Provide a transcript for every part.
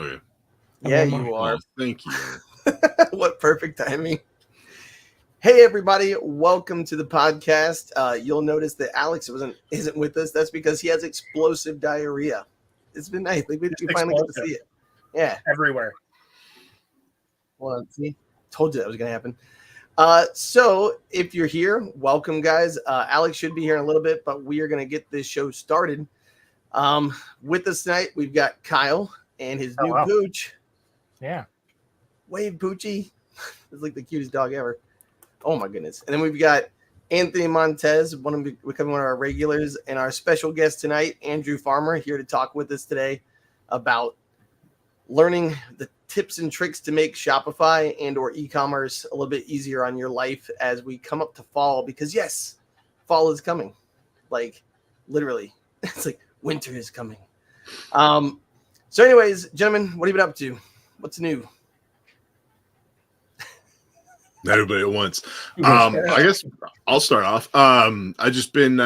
Okay. Yeah, you are. Oh, thank you. What perfect timing. Hey, everybody. Welcome to the podcast. You'll notice that Alex isn't with us. That's because he has explosive diarrhea. It's been nice. We finally get to see it. Yeah. Everywhere. Well, see, told you that was going to happen. So if you're here, welcome, guys. Alex should be here in a little bit, but we are going to get this show started. With us tonight, we've got Kyle and his new pooch. Yeah. Wave Poochie. It's like the cutest dog ever. Oh my goodness. And then we've got Anthony Montez, becoming one of our regulars, and our special guest tonight, Andrew Farmer, here to talk with us today about learning the tips and tricks to make Shopify and or e-commerce a little bit easier on your life as we come up to fall, because yes, fall is coming. Like literally. It's like winter is coming. So anyways, gentlemen, what have you been up to? What's new? Everybody at once. I guess I'll start off. I just been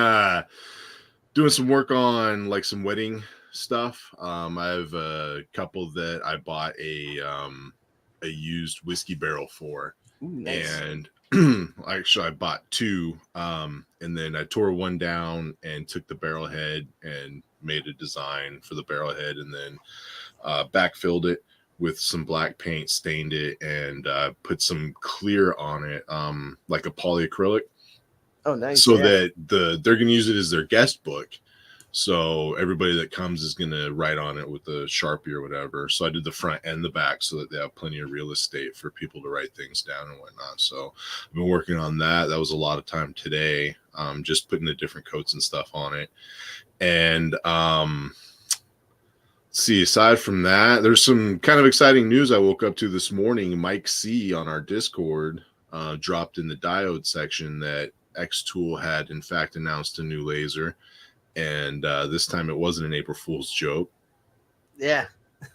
doing some work on like some wedding stuff. I have a couple that I bought a used whiskey barrel for. Ooh, nice. And actually I bought two, and then I tore one down and took the barrel head and made a design for the barrel head, and then backfilled it with some black paint, stained it, and put some clear on it, like a polyacrylic. Oh, nice. So that they're going to use it as their guest book. So everybody that comes is going to write on it with a Sharpie or whatever. So I did the front and the back so that they have plenty of real estate for people to write things down and whatnot. So I've been working on that. That was a lot of time today, just putting the different coats and stuff on it. And see, aside from that, there's some kind of exciting news I woke up to this morning. Mike C on our Discord dropped in the diode section that Xtool had in fact announced a new laser, and this time it wasn't an April Fool's joke. Yeah.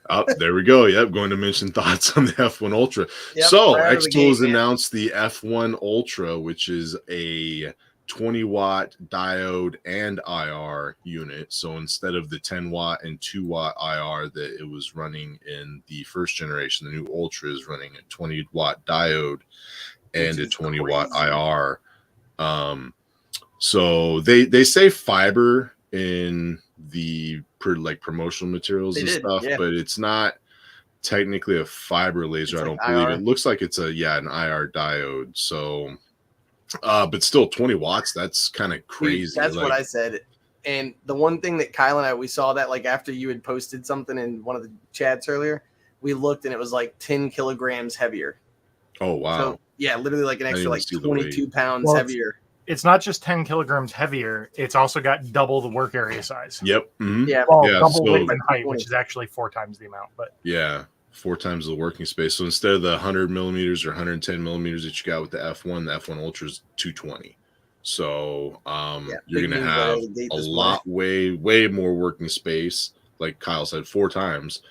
Oh, there we go. Yep, going to mention thoughts on the F1 Ultra. Yep, So right Xtool has announced the F1 Ultra, which is a 20-watt diode and IR unit. So instead of the 10-watt and 2-watt IR that it was running in the first generation, the new Ultra is running a 20-watt diode and a 20-watt IR. So they say fiber in the promotional materials and stuff, but it's not technically a fiber laser. I don't believe it looks like it's an IR diode. So but still 20 watts, that's kind of crazy. That's what I said. And the one thing that Kyle and I, we saw that like after you had posted something in one of the chats earlier, we looked and it was like 10 kilograms heavier. Oh, wow. So, yeah, literally like an extra like 22 pounds heavier. It's not just 10 kilograms heavier. It's also got double the work area size. Yep. Mm-hmm. Yeah. Double width and height, which is actually 4 times the amount. But yeah. 4 times the working space. So instead of the 100 millimeters or 110 millimeters that you got with the F1 Ultra is 220. So you're going to have a lot, way more working space. Like Kyle said, 4 times.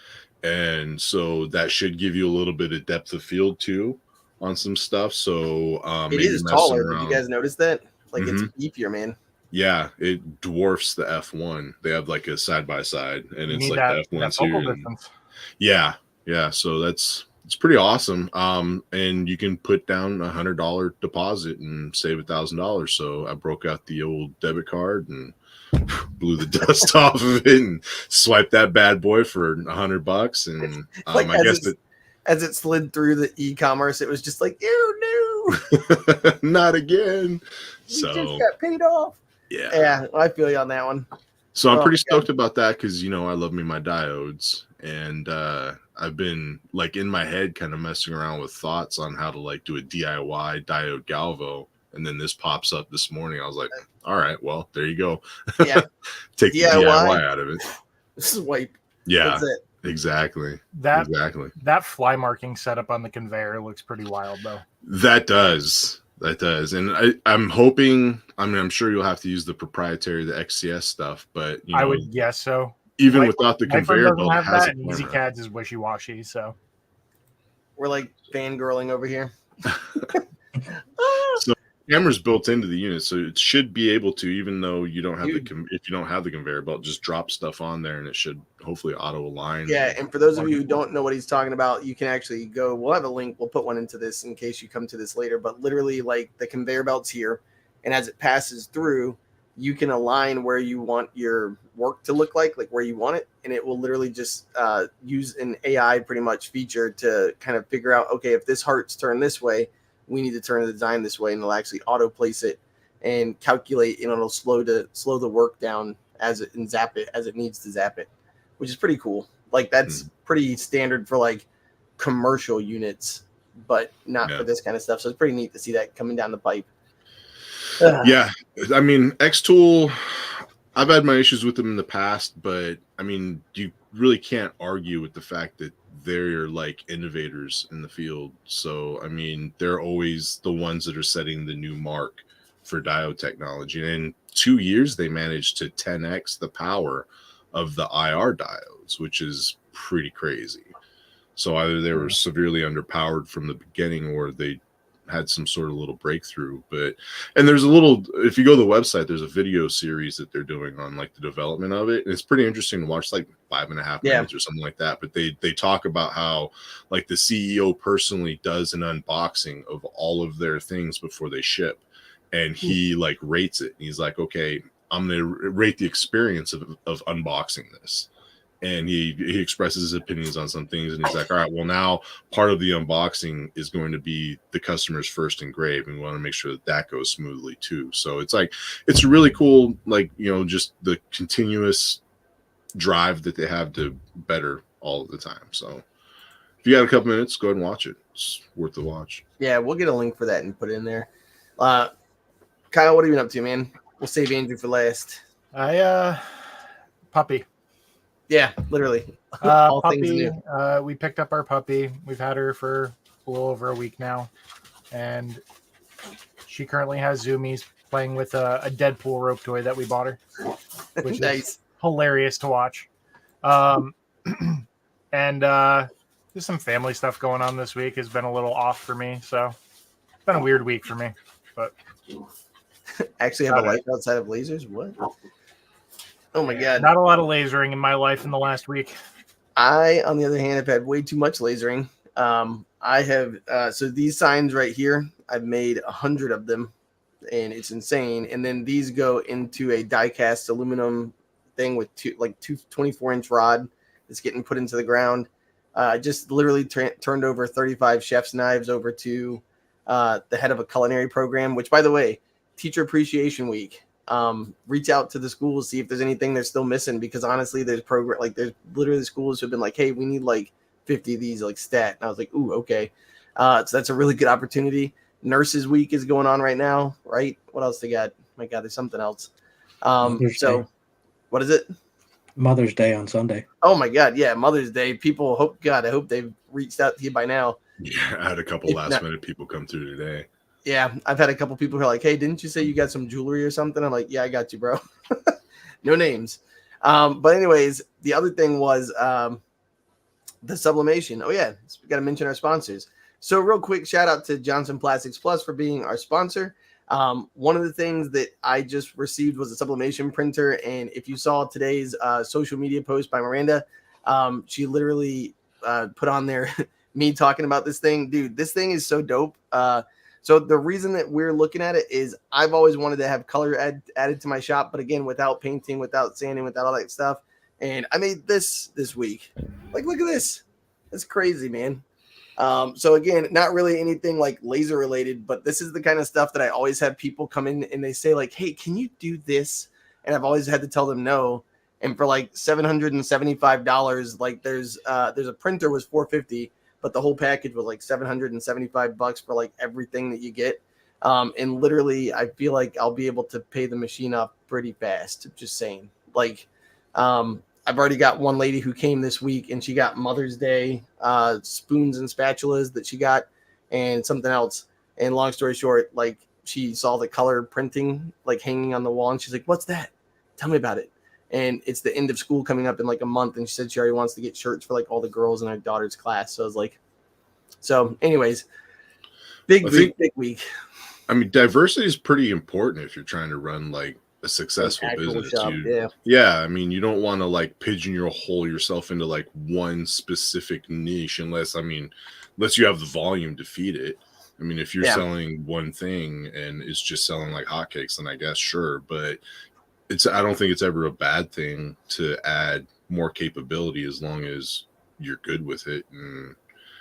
And so that should give you a little bit of depth of field too on some stuff. So it is taller. Did you guys notice that? Like it's beefier, man. Yeah, it dwarfs the F1. They have like a side-by-side, and it's like that, the F1 too. Yeah, so it's pretty awesome. And you can put down $100 deposit and save $1,000. So I broke out the old debit card and blew the dust off of it and swiped that bad boy for $100. And like I guess as it slid through the e-commerce, it was just like, ew, no, not again. You just got paid off. Yeah, I feel you on that one. So I'm pretty stoked about that because I love me my diodes, and I've been like in my head kind of messing around with thoughts on how to like do a DIY diode galvo, and then this pops up this morning. I was like, all right, well, there you go. Yeah, take the DIY out of it. Swipe. Yeah, that's it. Exactly. That fly marking setup on the conveyor looks pretty wild, though. That does. And I'm hoping. I'm sure you'll have to use the proprietary, the XCS stuff, but I would guess so. Even without the conveyor belt, it has that, and EasyCAD's is wishy-washy. So we're like fangirling over here. camera's built into the unit, so it should be able to, even though you don't have if you don't have the conveyor belt, just drop stuff on there and it should hopefully auto align. Yeah, and for those of you who don't know what he's talking about, you can actually go. We'll have a link. We'll put one into this in case you come to this later. But literally, like the conveyor belt's here, and as it passes through, you can align where you want your work to look like where you want it, and it will literally just use an AI pretty much feature to kind of figure out, okay, if this heart's turned this way, we need to turn the design this way, and it'll actually auto place it and calculate, and it'll slow the work down as it and zap it as it needs to zap it, which is pretty cool. Like that's pretty standard for like commercial units, but not for this kind of stuff. So it's pretty neat to see that coming down the pipe. Yeah, I mean, Xtool, I've had my issues with them in the past, but I mean, you really can't argue with the fact that they're like innovators in the field. So, I mean, they're always the ones that are setting the new mark for diode technology. And in 2 years, they managed to 10x the power of the IR diodes, which is pretty crazy. So either they were severely underpowered from the beginning, or they had some sort of little breakthrough. And there's a little, if you go to the website, there's a video series that they're doing on like the development of it. And it's pretty interesting to watch, like 5.5 minutes or something like that. But they talk about how like the CEO personally does an unboxing of all of their things before they ship. And he like rates it. He's like, okay, I'm going to rate the experience of unboxing this. And he expresses his opinions on some things, and he's like, all right, well, now part of the unboxing is going to be the customer's first engrave, and we want to make sure that goes smoothly too. So it's like, it's really cool, like, you know, just the continuous drive that they have to better all of the time. So if you got a couple minutes, go ahead and watch it. It's worth the watch. Yeah, we'll get a link for that and put it in there. Kyle, what have you been up to, man? We'll save Andrew for last. Puppy. Yeah, literally. All puppy. We picked up our puppy. We've had her for a little over a week now, and she currently has zoomies playing with a Deadpool rope toy that we bought her, which is hilarious to watch. And there's some family stuff going on this week. Has been a little off for me, so it's been a weird week for me. But actually have a life outside of lasers? What? Oh my God. Not a lot of lasering in my life in the last week. I, on the other hand, have had way too much lasering. I have, so these signs right here, I've made 100 of them, and it's insane. And then these go into a die-cast aluminum thing with two 24-inch rod that's getting put into the ground. I just literally turned over 35 chef's knives over to the head of a culinary program, which, by the way, Teacher Appreciation Week. Reach out to the schools, see if there's anything they're still missing, because honestly, there's literally schools who've been like, hey, we need like 50 of these like stat. And I was like, ooh, okay. So that's a really good opportunity. Nurses Week is going on right now, right? What else they got? My God, there's something else. So what is it? Mother's Day on Sunday. Oh my God, yeah, Mother's Day. People I hope they've reached out to you by now. Yeah, I had a couple last minute people come through today. Yeah, I've had a couple people who are like, hey, didn't you say you got some jewelry or something? I'm like, yeah, I got you, bro. No names. But anyways, the other thing was the sublimation. Oh, yeah, we got to mention our sponsors. So real quick, shout out to Johnson Plastics Plus for being our sponsor. One of the things that I just received was a sublimation printer. And if you saw today's social media post by Miranda, she literally put on there me talking about this thing. Dude, this thing is so dope. So the reason that we're looking at it is I've always wanted to have color added to my shop, but again, without painting, without sanding, without all that stuff. And I made this week. Like, look at this. It's crazy, man. So again, not really anything like laser related, but this is the kind of stuff that I always have people come in and they say like, hey, can you do this? And I've always had to tell them no. And for like $775, like there's a printer was $450. But the whole package was like $775 for like everything that you get. And literally, I feel like I'll be able to pay the machine up pretty fast. Just saying. Like, I've already got one lady who came this week and she got Mother's Day spoons and spatulas that she got and something else. And long story short, like she saw the color printing like hanging on the wall and she's like, what's that? Tell me about it. And it's the end of school coming up in like a month. And she said she already wants to get shirts for like all the girls in her daughter's class. So I was like, so anyways, big week. I mean, diversity is pretty important if you're trying to run like a successful business. Shop, yeah. I mean, you don't want to like pigeonhole yourself into like one specific niche unless you have the volume to feed it. I mean, if you're selling one thing and it's just selling like hotcakes, then I guess sure. But I don't think it's ever a bad thing to add more capability as long as you're good with it. And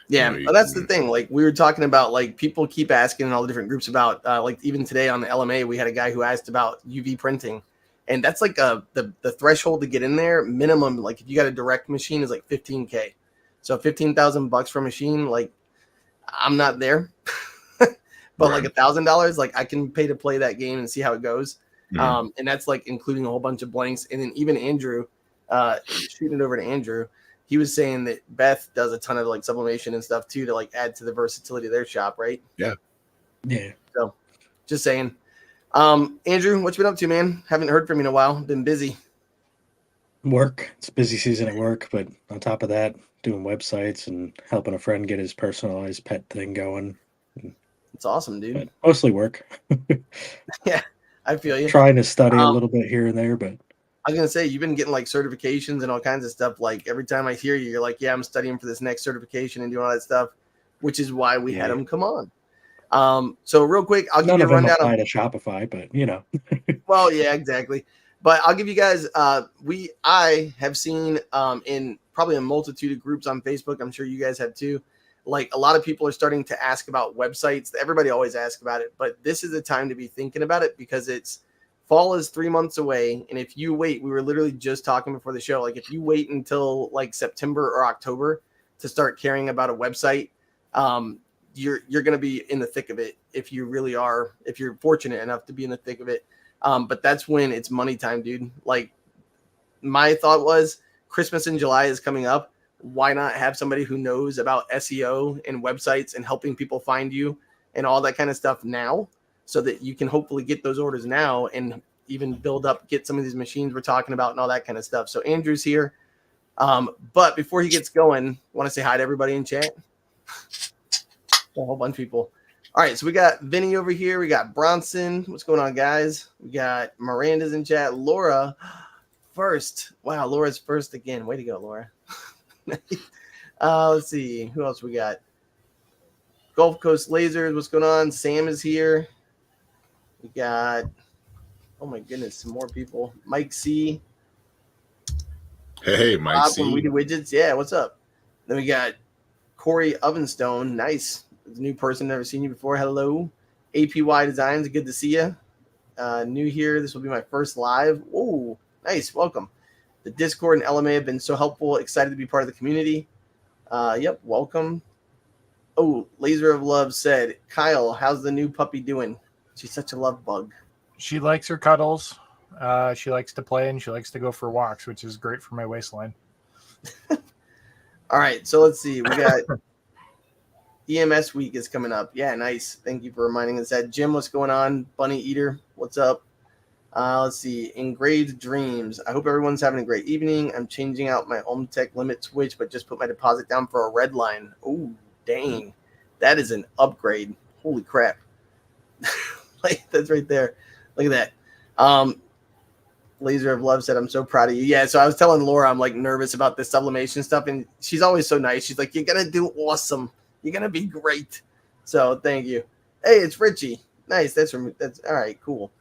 that's the thing. Like we were talking about, like people keep asking in all the different groups about, like even today on the LMA, we had a guy who asked about UV printing, and that's like the threshold to get in there. Minimum, like if you got a direct machine, is like $15K. So $15,000 for a machine, like I'm not there, but like $1,000, like I can pay to play that game and see how it goes. And that's like including a whole bunch of blanks, and then even Andrew, shooting it over to Andrew. He was saying that Beth does a ton of like sublimation and stuff too to like add to the versatility of their shop, right? Yeah. So just saying. Andrew, what you been up to, man? Haven't heard from you in a while. Been busy. Work. It's busy season at work, but on top of that, doing websites and helping a friend get his personalized pet thing going. It's awesome, dude. But mostly work. Yeah, I feel you. Trying to study a little bit here and there, but I was gonna say you've been getting like certifications and all kinds of stuff. Like every time I hear you, you're like, "Yeah, I'm studying for this next certification and doing all that stuff," which is why we had him come on. So real quick, I'll give you a rundown. None of them apply to Shopify, but you know. Well, yeah, exactly. But I'll give you guys. I have seen in probably a multitude of groups on Facebook. I'm sure you guys have too. Like a lot of people are starting to ask about websites. Everybody always asks about it, but this is the time to be thinking about it because fall is 3 months away. And if you wait, we were literally just talking before the show. Like if you wait until like September or October to start caring about a website, you're going to be in the thick of it. If you really are, if you're fortunate enough to be in the thick of it. But that's when it's money time, dude. Like my thought was Christmas in July is coming up. Why not have somebody who knows about SEO and websites and helping people find you and all that kind of stuff now, so that you can hopefully get those orders now and even get some of these machines we're talking about and all that kind of stuff. So Andrew's here. But before he gets going, I want to say hi to everybody in chat. A whole bunch of people. All right, so we got Vinny over here. We got Bronson. What's going on, guys? We got Miranda's in chat. Laura first. Wow, Laura's first again. Way to go, Laura. Let's see. Who else we got? Gulf Coast Lasers. What's going on? Sam is here. We got, oh my goodness, some more people. Mike C. Hey, Mike Bob C. From We Do Widgets. Yeah, what's up? Then we got Corey Ovenstone. Nice. It's a new person, never seen you before. Hello. APY Designs. Good to see you. New here. This will be my first live. Oh, nice. Welcome. The Discord and LMA have been so helpful. Excited to be part of the community. Yep. Welcome. Oh, Laser of Love said, Kyle, how's the new puppy doing? She's such a love bug. She likes her cuddles. She likes to play and she likes to go for walks, which is great for my waistline. All right, so let's see. We got EMS week is coming up. Yeah, nice. Thank you for reminding us that. Jim, what's going on? Bunny Eater, what's up? Let's see. Engraved Dreams. I hope everyone's having a great evening. I'm changing out my OmTech limit switch, but just put my deposit down for a red line. Oh, dang. That is an upgrade. Holy crap. Like that's right there. Look at that. Laser of Love said, I'm so proud of you. Yeah, so I was telling Laura I'm like nervous about this sublimation stuff, and she's always so nice. She's like, you're gonna do awesome. You're gonna be great. So thank you. Hey, it's Richie. Nice. That's all right, cool.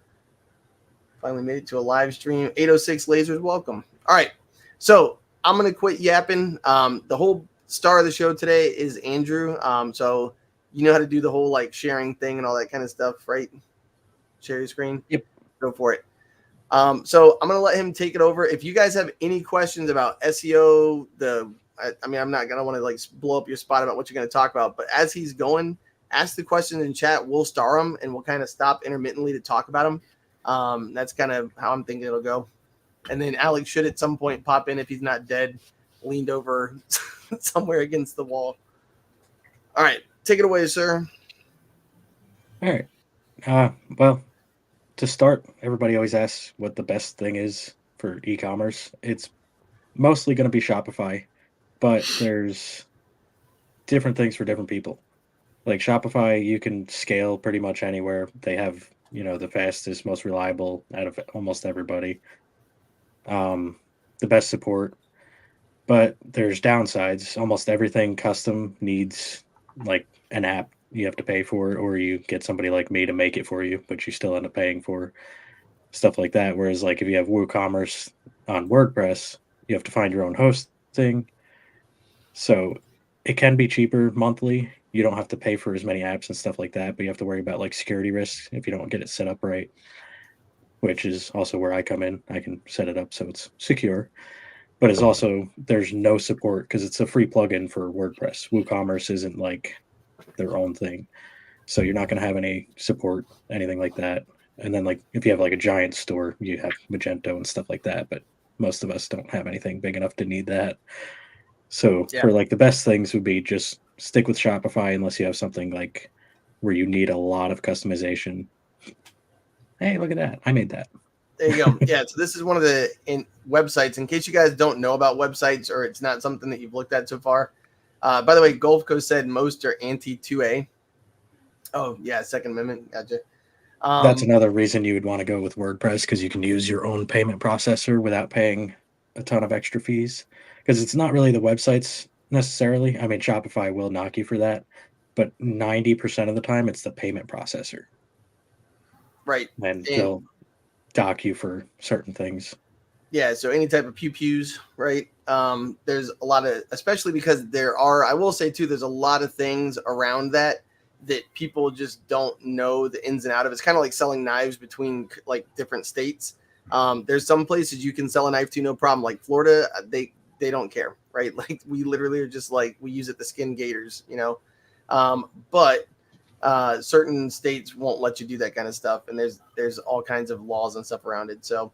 Finally made it to a live stream. 806 Lasers, welcome. All right. So I'm gonna quit yapping. The whole star of the show today is Andrew. So you know how to do the whole like sharing thing and all that kind of stuff, right? Share your screen. Yep. Go for it. So I'm going to let him take it over. If you guys have any questions about SEO, I'm not going to want to like blow up your spot about what you're going to talk about, but as he's going, ask the questions in chat. We'll star them and we'll kind of stop intermittently to talk about them. That's kind of how I'm thinking it'll go. And then Alex should at some point pop in if he's not dead, leaned over somewhere against the wall. All right. Take it away, sir. All right. Well, to start, everybody always asks what the best thing is for e-commerce. It's mostly going to be Shopify, but there's different things for different people. Like Shopify, you can scale pretty much anywhere. They have, the fastest, most reliable out of almost everybody. The best support. But there's downsides. Almost everything custom needs like an app you have to pay for, or you get somebody like me to make it for you, but you still end up paying for stuff like that. Whereas like if you have WooCommerce on WordPress, you have to find your own hosting. So it can be cheaper monthly. You don't have to pay for as many apps and stuff like that, but you have to worry about like security risks if you don't get it set up right, which is also where I come in. I can set it up so it's secure. But it's also, there's no support because it's a free plugin for WordPress. WooCommerce isn't like their own thing. So you're not going to have any support, anything like that. And then like if you have like a giant store, you have Magento and stuff like that. But most of us don't have anything big enough to need that. So for like the best things would be just stick with Shopify unless you have something like where you need a lot of customization. Hey, look at that. I made that. There you go. Yeah, so this is one of the websites. In case you guys don't know about websites or it's not something that you've looked at so far. By the way, Gulf Coast said most are anti-2A. Oh, yeah, Second Amendment. Gotcha. That's another reason you would want to go with WordPress, because you can use your own payment processor without paying a ton of extra fees. Because it's not really the websites necessarily. I mean, Shopify will knock you for that, but 90% of the time it's the payment processor. Right. And they'll dock you for certain things. Yeah, so any type of pew-pews, right? There's a lot of, especially because I will say too, there's a lot of things around that people just don't know the ins and out of. It's kind of like selling knives between like different states. There's some places you can sell a knife to no problem. Like Florida, they don't care, right? Like we literally are just like, we use it to skin gators, but certain states won't let you do that kind of stuff. And there's all kinds of laws and stuff around it. So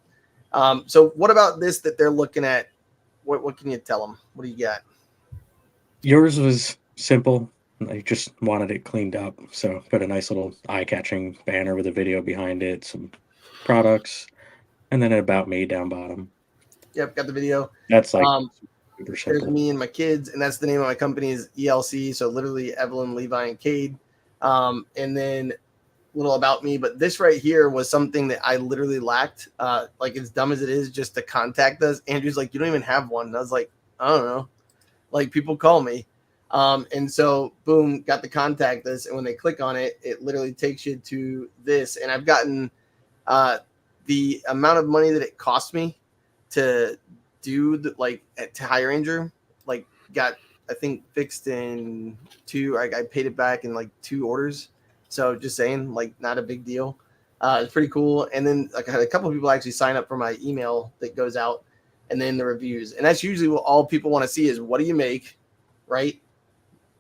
what about this that they're looking at? What can you tell them? What do you got? Yours was simple. I just wanted it cleaned up. So put a nice little eye-catching banner with a video behind it, some products, and then an about me down bottom. Yep, got the video. That's like super simple. There's me and my kids, and that's the name of my company is ELC. So literally Evelyn, Levi, and Cade. And then little about me. But this right here was something that I literally lacked. Like as dumb as it is, just to contact us. Andrew's like, you don't even have one. And I was like, I don't know. Like people call me. And so boom, got to contact us. And when they click on it, it literally takes you to this. And I've gotten the amount of money that it cost me to do to hire Andrew, like got, I think fixed in I paid it back in like 2 orders. So just saying, like not a big deal. It's pretty cool. And then like I had a couple of people actually sign up for my email that goes out, and then the reviews. And that's usually what all people want to see is, what do you make, right?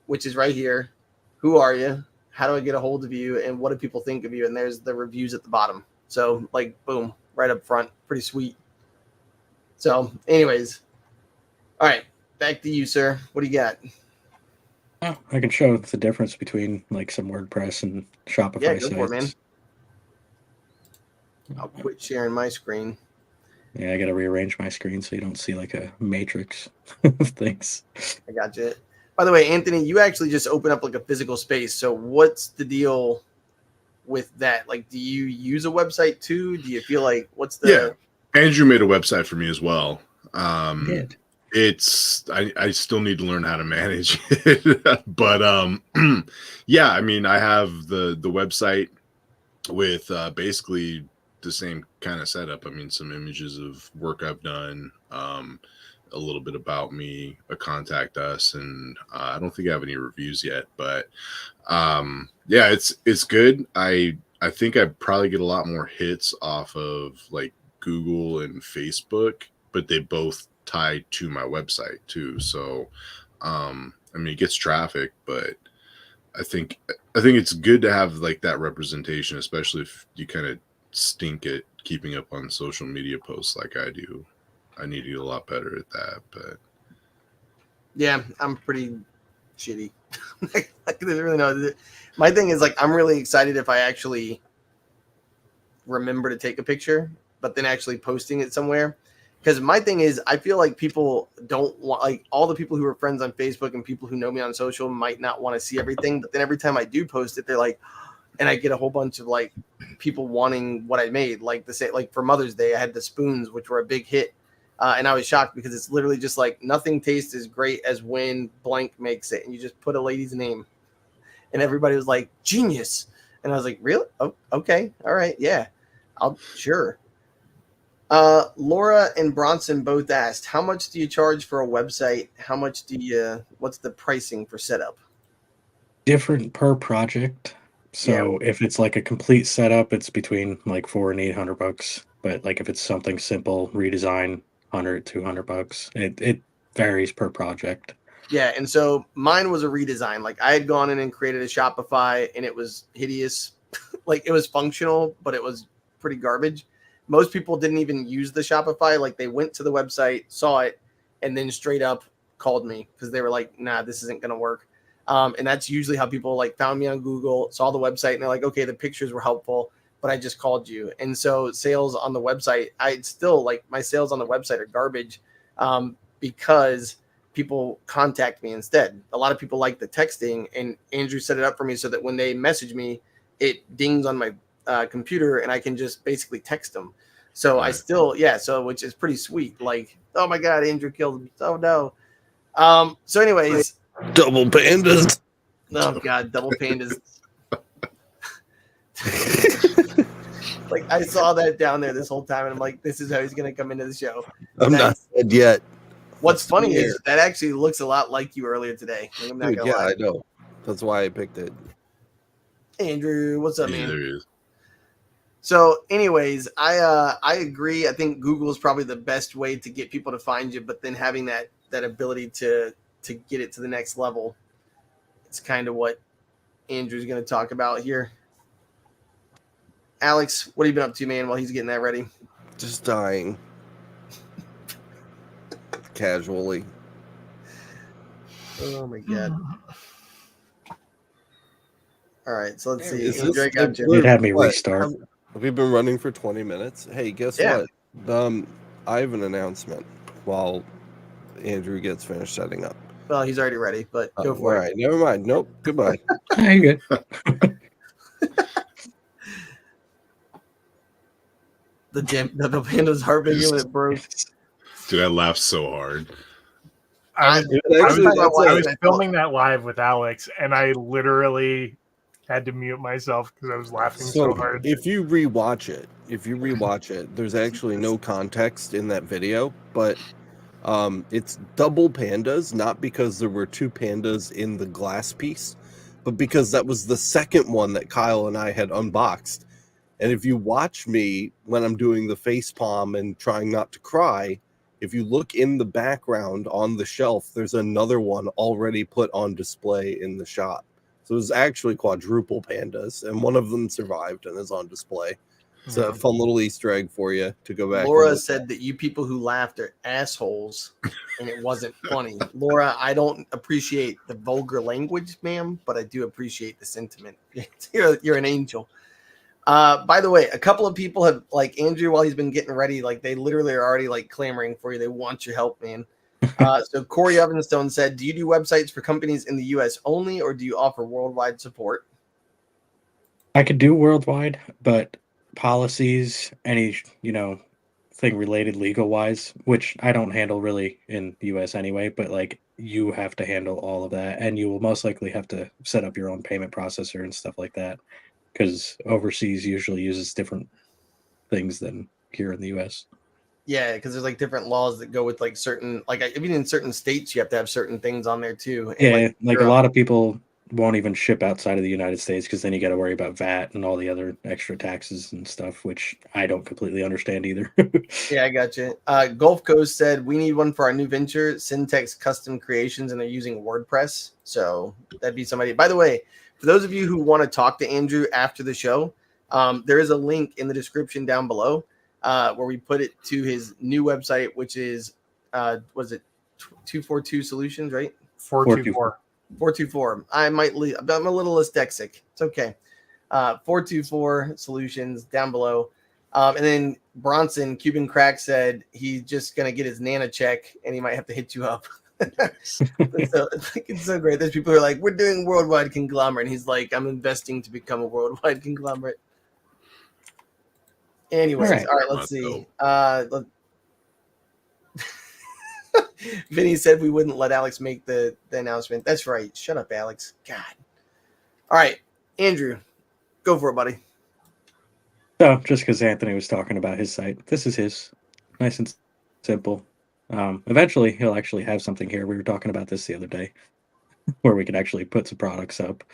Which is right here. Who are you? How do I get a hold of you? And what do people think of you? And there's the reviews at the bottom. So like, boom, right up front. Pretty sweet. So anyways, all right, back to you, sir. What do you got? Oh, I can show the difference between like some WordPress and Shopify Yeah, go sites. for it, man. I'll quit sharing my screen. Yeah, I got to rearrange my screen so you don't see like a matrix of things. I got you. By the way, Anthony, you actually just opened up like a physical space. So what's the deal with that? Like, do you use a website too? Do you feel like Yeah, Andrew made a website for me as well. Did. It's I still need to learn how to manage it, but yeah, I mean, I have the website with basically the same kind of setup. I mean, some images of work I've done, a little bit about me, a contact us, and I don't think I have any reviews yet, but yeah, it's good. I think I probably get a lot more hits off of like Google and Facebook, but they both tie to my website too. So I mean, it gets traffic, but I think it's good to have like that representation, especially if you kind of stink at keeping up on social media posts like I do. I need to get a lot better at that, but yeah, I'm pretty shitty. I didn't really know. My thing is like, I'm really excited if I actually remember to take a picture, but then actually posting it somewhere. Because my thing is, I feel like people don't want, like all the people who are friends on Facebook and people who know me on social might not want to see everything. But then every time I do post it, they're like, and I get a whole bunch of like people wanting what I made. Like like for Mother's Day, I had the spoons, which were a big hit. And I was shocked because it's literally just like nothing tastes as great as when blank makes it. And you just put a lady's name. And everybody was like, genius. And I was like, really? Oh, okay. All right. Yeah. Sure. Laura and Bronson both asked, how much do you charge for a website? How much what's the pricing for setup? Different per project. So if it's like a complete setup, it's between like $400 and $800. But like if it's something simple, redesign, $100, $200. It varies per project. Yeah, and so mine was a redesign. Like I had gone in and created a Shopify, and it was hideous. Like it was functional, but it was pretty garbage. Most people didn't even use the Shopify. Like they went to the website, saw it, and then straight up called me because they were like, "Nah, this isn't gonna work." And that's usually how people like found me on Google, saw the website, and they're like, "Okay, the pictures were helpful, but I just called you." And so sales on the website, I still like my sales on the website are garbage because people contact me instead. A lot of people like the texting, and Andrew set it up for me so that when they message me, it dings on my computer and I can just basically text them. So I still, so which is pretty sweet. Like, oh my God, Andrew killed him. Oh no. So anyways, double pandas. Oh God, double pandas. Like I saw that down there this whole time, and I'm like, this is how he's gonna come into the show. I'm not dead yet. What's funny is that actually looks a lot like you earlier today. Like, I'm not gonna lie. I know. That's why I picked it. Andrew, what's up, man? There he is. So, anyways, I agree. I think Google is probably the best way to get people to find you, but then having that ability to get it to the next level, it's kind of what Andrew's going to talk about here. Alex, what have you been up to, man, while he's getting that ready? Just dying. Casually. Oh my God. All right, so let's see. You'd have me restart. We've been running for 20 minutes. Hey, guess what? I have an announcement while Andrew gets finished setting up. Well, he's already ready, but go for it. All right, never mind. Nope. Goodbye. You're good. The panda's heart baby when it broke. Dude, I laughed so hard. I was filming that live with Alex, and I literally had to mute myself because I was laughing so hard. If you rewatch it, there's actually no context in that video, but it's double pandas, not because there were two pandas in the glass piece, but because that was the second one that Kyle and I had unboxed. And if you watch me when I'm doing the face palm and trying not to cry, if you look in the background on the shelf, there's another one already put on display in the shop. So it was actually quadruple pandas, and one of them survived and is on display. It's a fun little Easter egg for you to go back. Laura said that you people who laughed are assholes, and it wasn't funny. Laura, I don't appreciate the vulgar language, ma'am, but I do appreciate the sentiment. You're an angel. By the way, a couple of people have, like Andrew, while he's been getting ready, like they literally are already like clamoring for you. They want your help, man. So Corey Evanstone said, do you do websites for companies in the US only, or do you offer worldwide support? I could do worldwide, but policies, any, thing related legal wise, which I don't handle really in the US anyway, but like you have to handle all of that, and you will most likely have to set up your own payment processor and stuff like that, because overseas usually uses different things than here in the US. Yeah, because there's like different laws that go with like certain, like even in certain states, you have to have certain things on there too. And like a lot of people won't even ship outside of the United States because then you got to worry about VAT and all the other extra taxes and stuff, which I don't completely understand either. Yeah, I got you. Gulf Coast said, we need one for our new venture, Syntex Custom Creations, and they're using WordPress. So that'd be somebody. By the way, for those of you who want to talk to Andrew after the show, there is a link in the description down below where we put it to his new website, which is, was it 242 Solutions, right? 424. 424. I'm a little dyslexic. It's okay. 424 Solutions down below. And then Bronson, Cuban Crack, said he's just going to get his Nana check and he might have to hit you up. So it's so great. There's people who are like, we're doing worldwide conglomerate. And he's like, I'm investing to become a worldwide conglomerate. Anyways, all right, let's see. Vinny said we wouldn't let Alex make the announcement. That's right. Shut up, Alex. God. All right, Andrew, go for it, buddy. So, just because Anthony was talking about his site, this is his. Nice and simple. Eventually, he'll actually have something here. We were talking about this the other day, where we could actually put some products up.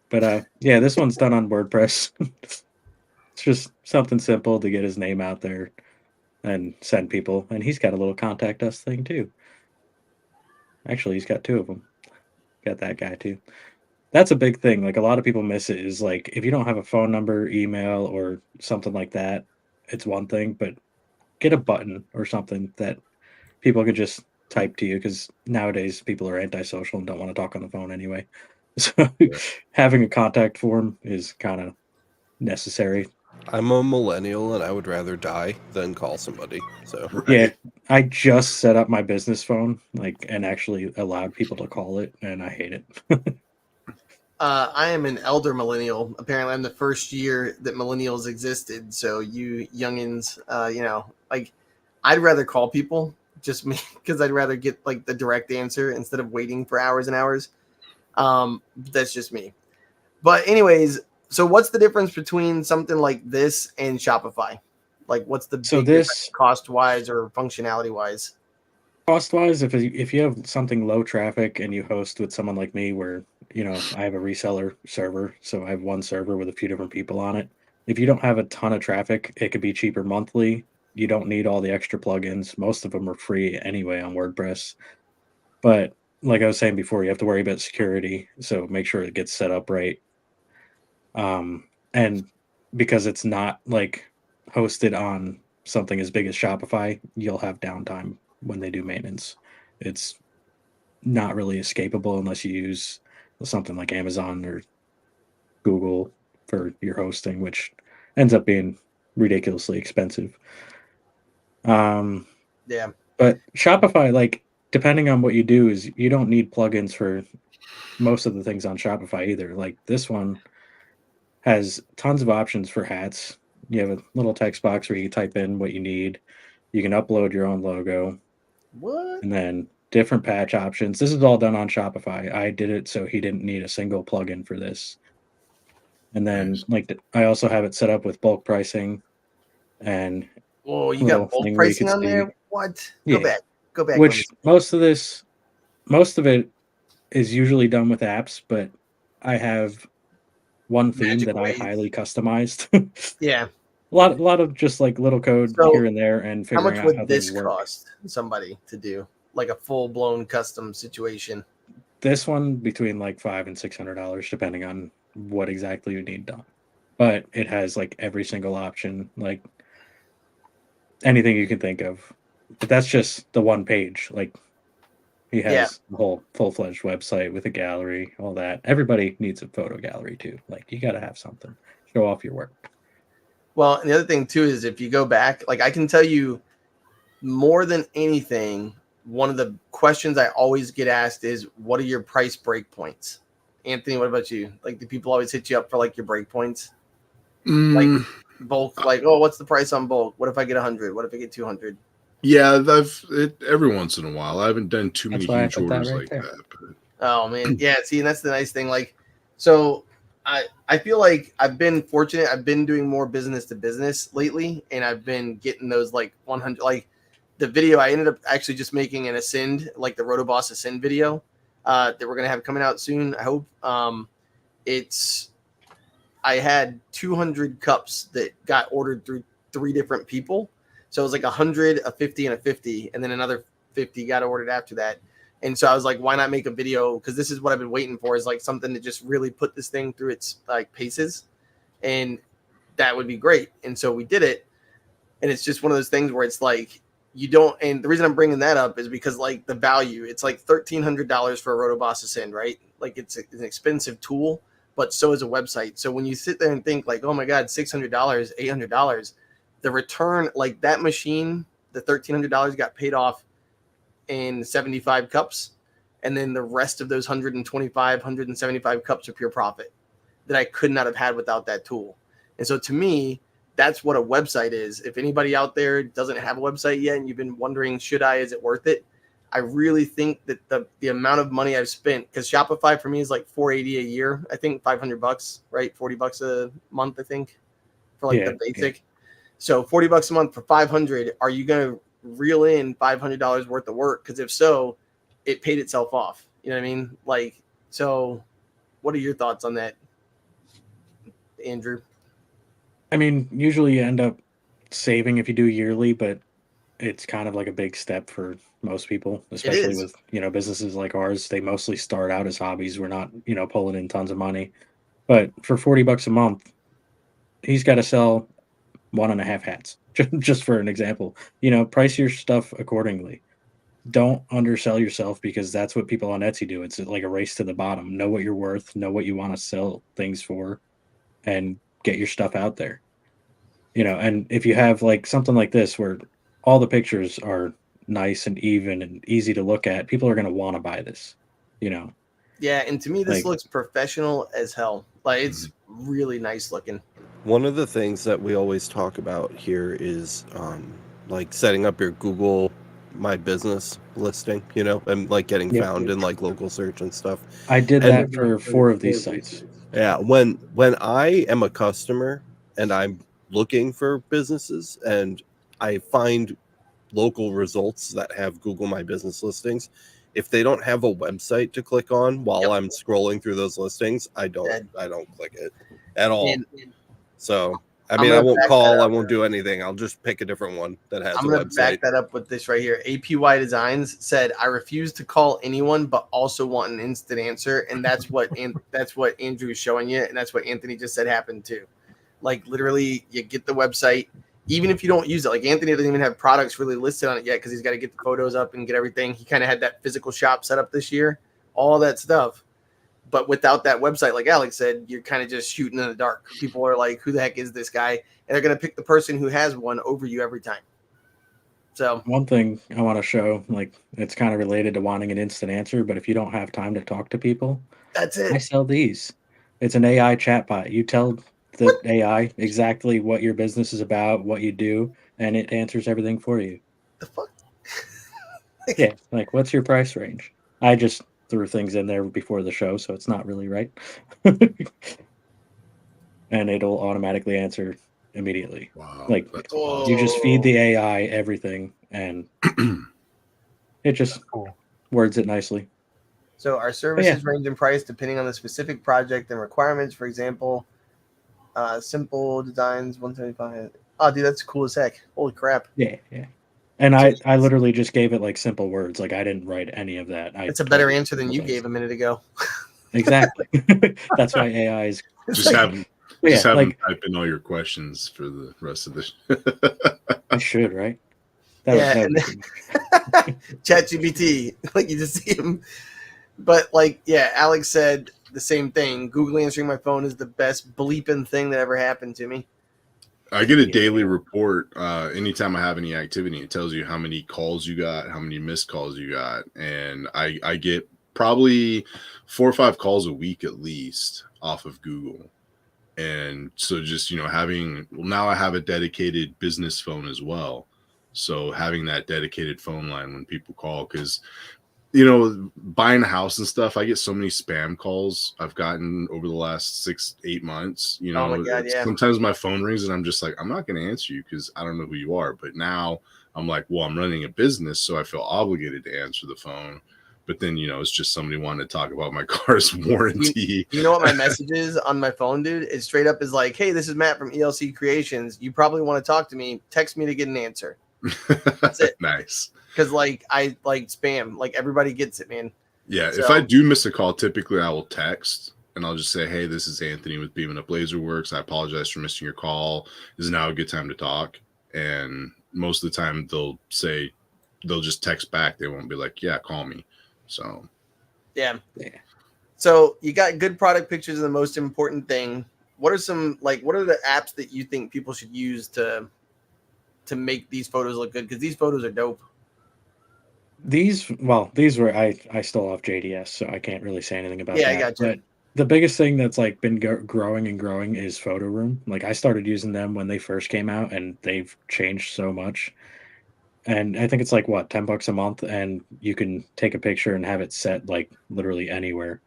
But yeah, this one's done on WordPress. It's just something simple to get his name out there and send people. And he's got a little contact us thing too. Actually, he's got two of them. Got that guy too. That's a big thing. Like, a lot of people miss it is like, if you don't have a phone number, email, or something like that, it's one thing, but get a button or something that people could just type to you, because nowadays people are antisocial and don't want to talk on the phone anyway. So having a contact form is kind of necessary. I'm a millennial and I would rather die than call somebody. So yeah, I just set up my business phone, and actually allowed people to call it, and I hate it. I am an elder millennial. Apparently, I'm the first year that millennials existed. So you youngins, I'd rather call people, just me, because I'd rather get like the direct answer instead of waiting for hours and hours. That's just me. But anyways, so what's the difference between something like this and Shopify? Like, what's the big difference cost-wise or functionality-wise? Cost-wise, if you have something low traffic and you host with someone like me, where I have a reseller server, so I have one server with a few different people on it. If you don't have a ton of traffic, it could be cheaper monthly. You don't need all the extra plugins. Most of them are free anyway on WordPress. But like I was saying before, you have to worry about security, so make sure it gets set up right. And because it's not like hosted on something as big as Shopify, you'll have downtime when they do maintenance. It's not really escapable unless you use something like Amazon or Google for your hosting, which ends up being ridiculously expensive. Yeah. But Shopify, depending on what you do, is you don't need plugins for most of the things on Shopify either. Like, this one has tons of options for hats. You have a little text box where you type in what you need. You can upload your own logo. What? And then different patch options. This is all done on Shopify. I did it so he didn't need a single plugin for this. And then, I also have it set up with bulk pricing. And you got bulk pricing on there? What? Yeah. Go back. Which most of it is usually done with apps, but I have one theme that I highly customized. Yeah. A lot of just little code here and there, and figuring out how this cost somebody to do, like a full-blown custom situation. This one between $500 and $600, depending on what exactly you need done. But it has every single option, anything you can think of. But that's just the one page. He has the whole full-fledged website with a gallery, all that. Everybody needs a photo gallery too. You got to have something. Show off your work. Well, and the other thing too is if you go back, I can tell you more than anything, one of the questions I always get asked is, what are your price breakpoints? Anthony, what about you? Do people always hit you up for your breakpoints? Bulk, what's the price on bulk? What if I get 100? What if I get 200? Yeah, every once in a while. I haven't done too many huge orders that. But... Oh man, yeah. See, and that's the nice thing. So I feel like I've been fortunate. I've been doing more business to business lately, and I've been getting those 100. The video I ended up actually just making an Ascend, the Rotoboss Ascend video that we're gonna have coming out soon. I hope. I had 200 cups that got ordered through 3 different people. So it was 100, a 50, and a 50, and then another 50 got ordered after that. And so I was like, why not make a video? Because this is what I've been waiting for, is something to just really put this thing through its paces, and that would be great. And so we did it, and it's just one of those things where it's you don't. And the reason I'm bringing that up is because the value, it's $1,300 for a Rotoboss Ascend, right? It's an expensive tool, but so is a website. So when you sit there and think like, oh my God, $600, $800, the return, like that machine, the $1,300 got paid off in 75 cups. And then the rest of those 125, 175 cups are pure profit that I could not have had without that tool. And so to me, that's what a website is. If anybody out there doesn't have a website yet and you've been wondering, is it worth it? I really think that the amount of money I've spent, because Shopify for me is like $480 a year. I think $500, right? $40 a month, I think, for like the basic. Yeah. So $40 a month for 500. Are you going to reel in $500 worth of work? Because if so, it paid itself off. You know what I mean? Like, so what are your thoughts on that, Andrew? I mean, usually you end up saving if you do yearly, but it's kind of like a big step for most people, especially with, businesses like ours. They mostly start out as hobbies. We're not, pulling in tons of money. But for $40 a month, he's got to sell 1.5 hats, just for an example. Price your stuff accordingly. Don't undersell yourself, because that's what people on Etsy do. It's like a race to the bottom. Know what you're worth, know what you want to sell things for, and get your stuff out there. And if you have like something like this where all the pictures are nice and even and easy to look at, people are going to want to buy this, Yeah, and to me, this looks professional as hell. Like, it's really nice looking. One of the things that we always talk about here is like setting up your Google My Business listing, and like getting found in like local search and stuff. I did that for 4 of these sites. Yeah, when I am a customer and I'm looking for businesses and I find local results that have Google My Business listings, if they don't have a website to click on while I'm scrolling through those listings, I don't click it at all. So I mean, I won't call, I won't do anything. I'll just pick a different one that has a website. I'm going to back that up with this right here. APY Designs said, I refuse to call anyone, but also want an instant answer. And that's what Andrew is showing you. And that's what Anthony just said happened too. Like, literally, you get the website, even if you don't use it. Like, Anthony doesn't even have products really listed on it yet because he's got to get the photos up and get everything. He kind of had that physical shop set up this year, all that stuff. But without that website, like Alex said, you're kind of just shooting in the dark. People are like, who the heck is this guy? And they're going to pick the person who has one over you every time. So one thing I want to show, like, it's kind of related to wanting an instant answer, but if you don't have time to talk to people, that's it. I sell these. It's an AI chatbot. You tell the AI exactly what your business is about, what you do, and it answers everything for you. The fuck? Yeah, like, what's your price range? I just threw things in there before the show, so it's not really right. And it'll automatically answer immediately. Wow. Like, you just feed the AI everything, and it just words it nicely. So our services range in price depending on the specific project and requirements. For example, simple designs, 175. Oh, dude, that's cool as heck. Holy crap. Yeah. And I literally just gave it like simple words. Like, I didn't write any of that. It's a better answer than you gave a minute ago. Exactly. That's why AI is just have them type in all your questions for the rest of this. I should, right? ChatGPT, like, you just see him. But like, Alex said the same thing. Google answering my phone is the best bleeping thing that ever happened to me. I get a daily report anytime I have any activity. It tells you how many calls you got, how many missed calls you got. And I get probably 4 or 5 calls a week at least off of Google. And so just, now I have a dedicated business phone as well. So having that dedicated phone line when people call, because buying a house and stuff, I get so many spam calls I've gotten over the last 6-8 months. Oh my God, sometimes my phone rings and I'm just like, I'm not going to answer you because I don't know who you are. But now I'm like, well, I'm running a business, so I feel obligated to answer the phone. But then, it's just somebody wanting to talk about my car's warranty. You know what my message is on my phone, dude? It straight up is like, hey, this is Matt from ELC Creations. You probably want to talk to me. Text me to get an answer. That's it. Nice. Because I like spam. Like, everybody gets it, man. Yeah. So, if I do miss a call, typically I will text and I'll just say, hey, this is Anthony with Beam and Up Laser Works. I apologize for missing your call. Is now a good time to talk? And most of the time they'll just text back. They won't be like, yeah, call me. So yeah. So you got good product pictures are the most important thing. What are the apps that you think people should use to make these photos look good? Because these photos are dope. These were I stole off JDS, so I can't really say anything about that. I got you. But the biggest thing that's like been growing and growing is Photo Room. Like I started using them when they first came out, and they've changed so much. And I think it's like what, $10 a month, and you can take a picture and have it set like literally anywhere.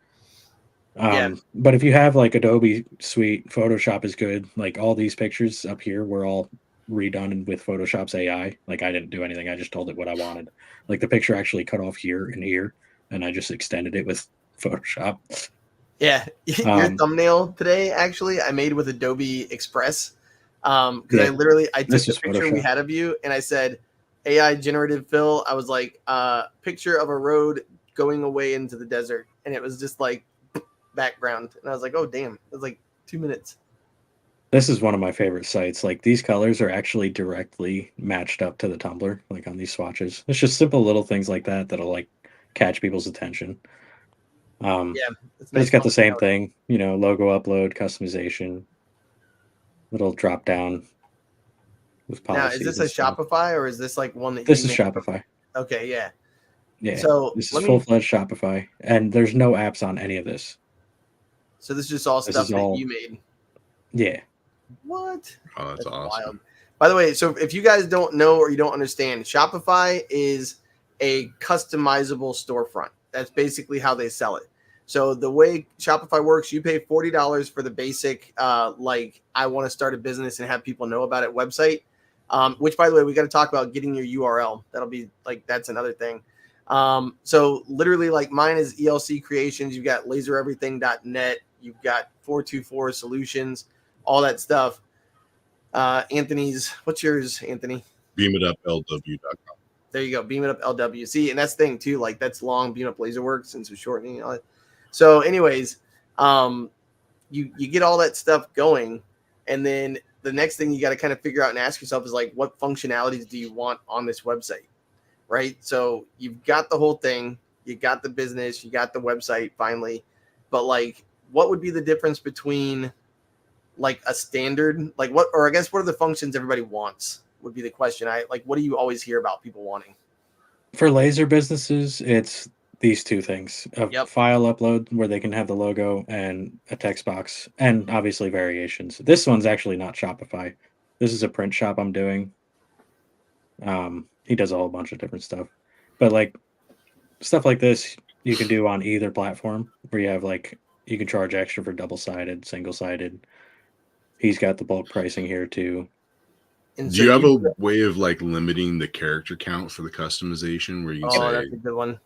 But if you have like Adobe Suite, Photoshop is good. Like all these pictures up here were all redone with Photoshop's AI. Like I didn't do anything. I just told it what I wanted. Like the picture actually cut off here and here, and I just extended it with Photoshop. Yeah, your thumbnail today actually I made with Adobe Express. Because I took the picture Photoshop we had of you and I said AI generative fill. I was like, picture of a road going away into the desert, and it was just like background, and I was like, oh damn, it was like 2 minutes. This is one of my favorite sites. Like these colors are actually directly matched up to the Tumblr, like on these swatches. It's just simple little things like that that'll like catch people's attention. It's got the same thing, logo upload, customization, little drop down with policies. Now, is this a Shopify or is this like one that this is Shopify? Okay, yeah. So this is full-fledged Shopify, and there's no apps on any of this. So this is just all stuff that you made. Yeah. What? Oh, that's awesome. Wild. By the way, so if you guys don't know or you don't understand, Shopify is a customizable storefront. That's basically how they sell it. So the way Shopify works, you pay $40 for the basic, like I want to start a business and have people know about it website. Which, by the way, we got to talk about getting your URL. That'll be like, that's another thing. So literally like mine is ELC Creations. You've got lasereverything.net. You've got 424 Solutions, all that stuff. Anthony's, what's yours, Anthony? BeamItUpLW.com. There you go. Beam It Up LW. See, and that's the thing too. Like that's long. Beam Up Laserworks, since we're shortening all that. So, anyways, you get all that stuff going, and then the next thing you got to kind of figure out and ask yourself is like, what functionalities do you want on this website, right? So you've got the whole thing, you got the business, you got the website finally, but like, what would be the difference between like a standard, like what, or I guess what are the functions everybody wants would be the question. What do you always hear about people wanting? For laser businesses, it's these two things: a file upload where they can have the logo and a text box, and obviously variations. This one's actually not Shopify. This is a print shop I'm doing. He does a whole bunch of different stuff, but like stuff like this you can do on either platform where you have like, you can charge extra for double-sided, single-sided. He's got the bulk pricing here too. And do you have a way of like limiting the character count for the customization where you can say, that's a good one.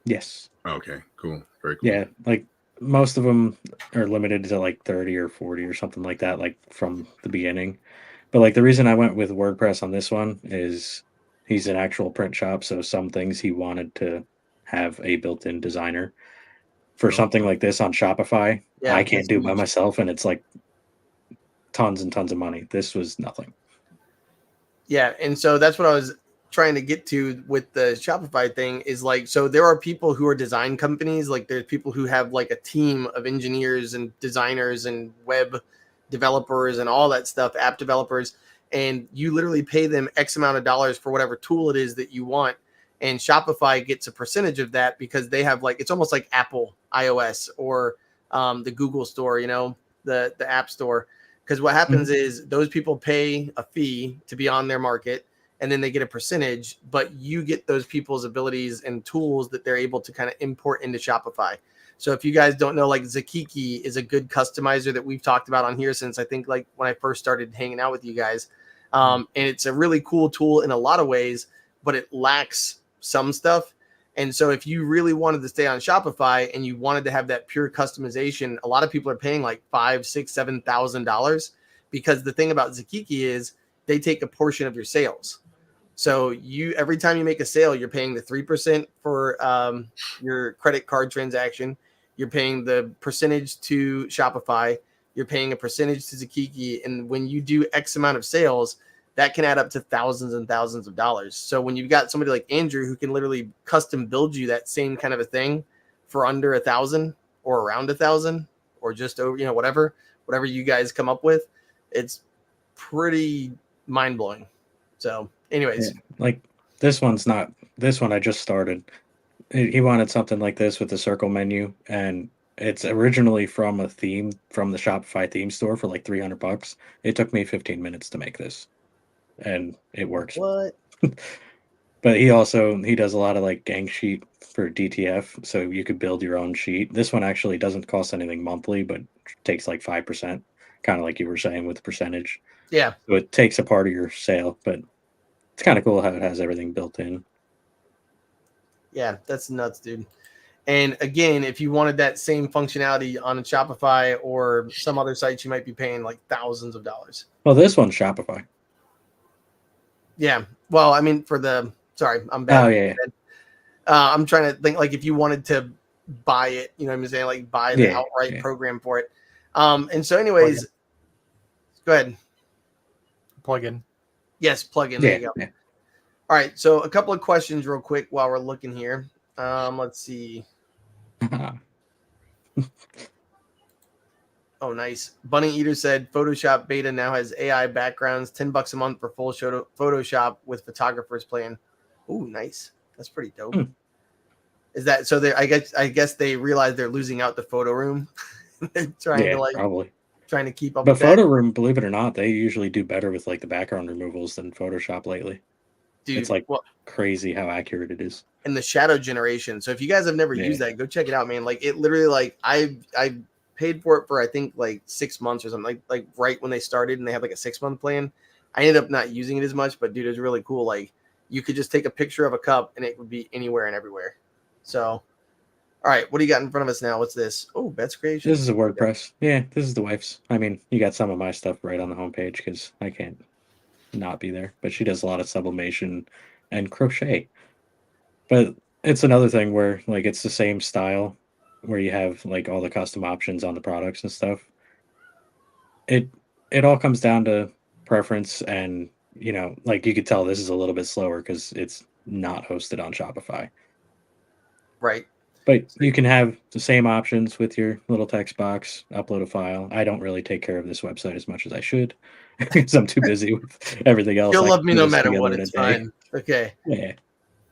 Yes. Okay, cool. Very cool. Yeah, like most of them are limited to like 30 or 40 or something like that, like from the beginning. But like the reason I went with WordPress on this one is he's an actual print shop, so some things he wanted to have a built-in designer. For something like this on Shopify, I can't do by myself, and it's like tons and tons of money. This was nothing. Yeah, and so that's what I was trying to get to with the Shopify thing is like, so there are people who are design companies, like there's people who have like a team of engineers and designers and web developers and all that stuff, app developers, and you literally pay them X amount of dollars for whatever tool it is that you want. And Shopify gets a percentage of that because they have like, it's almost like Apple iOS or the Google store, the app store. Because what happens is those people pay a fee to be on their market, and then they get a percentage, but you get those people's abilities and tools that they're able to kind of import into Shopify. So if you guys don't know, like Zakiki is a good customizer that we've talked about on here since I think like when I first started hanging out with you guys. And it's a really cool tool in a lot of ways, but it lacks some stuff. And so if you really wanted to stay on Shopify and you wanted to have that pure customization, a lot of people are paying like $5,000, $6,000, $7,000 because the thing about Zakiki is they take a portion of your sales. So every time you make a sale, you're paying the 3% for your credit card transaction. You're paying the percentage to Shopify. You're paying a percentage to Zakiki. And when you do X amount of sales, that can add up to thousands and thousands of dollars. So when you've got somebody like Andrew who can literally custom build you that same kind of a thing for under $1,000 or around 1,000 or just over, whatever you guys come up with. It's pretty mind blowing. So anyways, like this one I just started. He wanted something like this with the circle menu, and it's originally from a theme from the Shopify theme store for like $300. It took me 15 minutes to make this, and it works. What? But he does a lot of like gang sheet for DTF, so you could build your own sheet. This one actually doesn't cost anything monthly, but takes like 5%, kind of like you were saying with the percentage. Yeah. So it takes a part of your sale, but it's kind of cool how it has everything built in. Yeah, that's nuts, dude. And again, if you wanted that same functionality on a Shopify or some other sites, you might be paying like thousands of dollars. Well, this one's Shopify. Yeah. Well, I mean, sorry, I'm bad. Oh, yeah. I'm trying to think like if you wanted to buy it, you know what I'm saying? Like buy the outright program for it. And so anyways, go ahead. Plugin. Yes, plugin. There you go. Yeah. All right. So a couple of questions real quick while we're looking here. Let's see. Oh, nice. Bunny Eater said Photoshop beta now has AI backgrounds, $10 a month for full Photoshop with photographers plan. Oh, nice. That's pretty dope. Is that so? I guess they realize they're losing out the photo room. They're trying to keep up. But photo room, believe it or not, they usually do better with like the background removals than Photoshop lately. Dude, it's like crazy how accurate it is. And the shadow generation. So if you guys have never used that, go check it out, man. Like it literally, like I paid for it for I think like 6 months or something. Like right when they started, and they have like a 6-month plan. I ended up not using it as much, but dude, it was really cool. Like you could just take a picture of a cup, and it would be anywhere and everywhere. So, all right, what do you got in front of us now? What's this? Oh, Beth's creation. This is a WordPress. Yeah, this is the wife's. I mean, you got some of my stuff right on the homepage because I can't not be there. But she does a lot of sublimation and crochet. But it's another thing where like it's the same style where you have like all the custom options on the products and stuff. It all comes down to preference, and like you could tell this is a little bit slower because it's not hosted on Shopify. Right. But you can have the same options with your little text box, upload a file. I don't really take care of this website as much as I should because I'm too busy with everything else. You'll love me no matter what. It's fine. Okay. Yeah.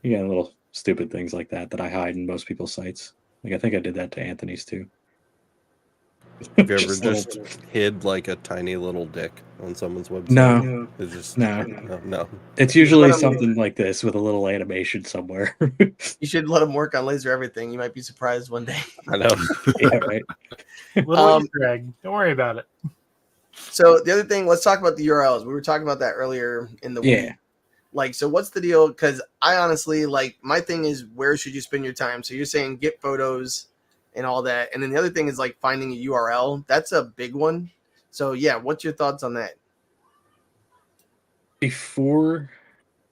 You got little stupid things like that I hide in most people's sites. Like I think I did that to Anthony's too. Have you ever just hid like a tiny little dick on someone's website? No. It's just no. It's usually something like this with a little animation somewhere. You should let them work on Laser Everything. You might be surprised one day. I know. Yeah, right. Little Easter egg. Don't worry about it. So the other thing, let's talk about the URLs. We were talking about that earlier in the week. Like, so what's the deal? Because I honestly, like, my thing is, where should you spend your time? So you're saying get photos and all that. And then the other thing is like finding a URL. That's a big one. So yeah, what's your thoughts on that? Before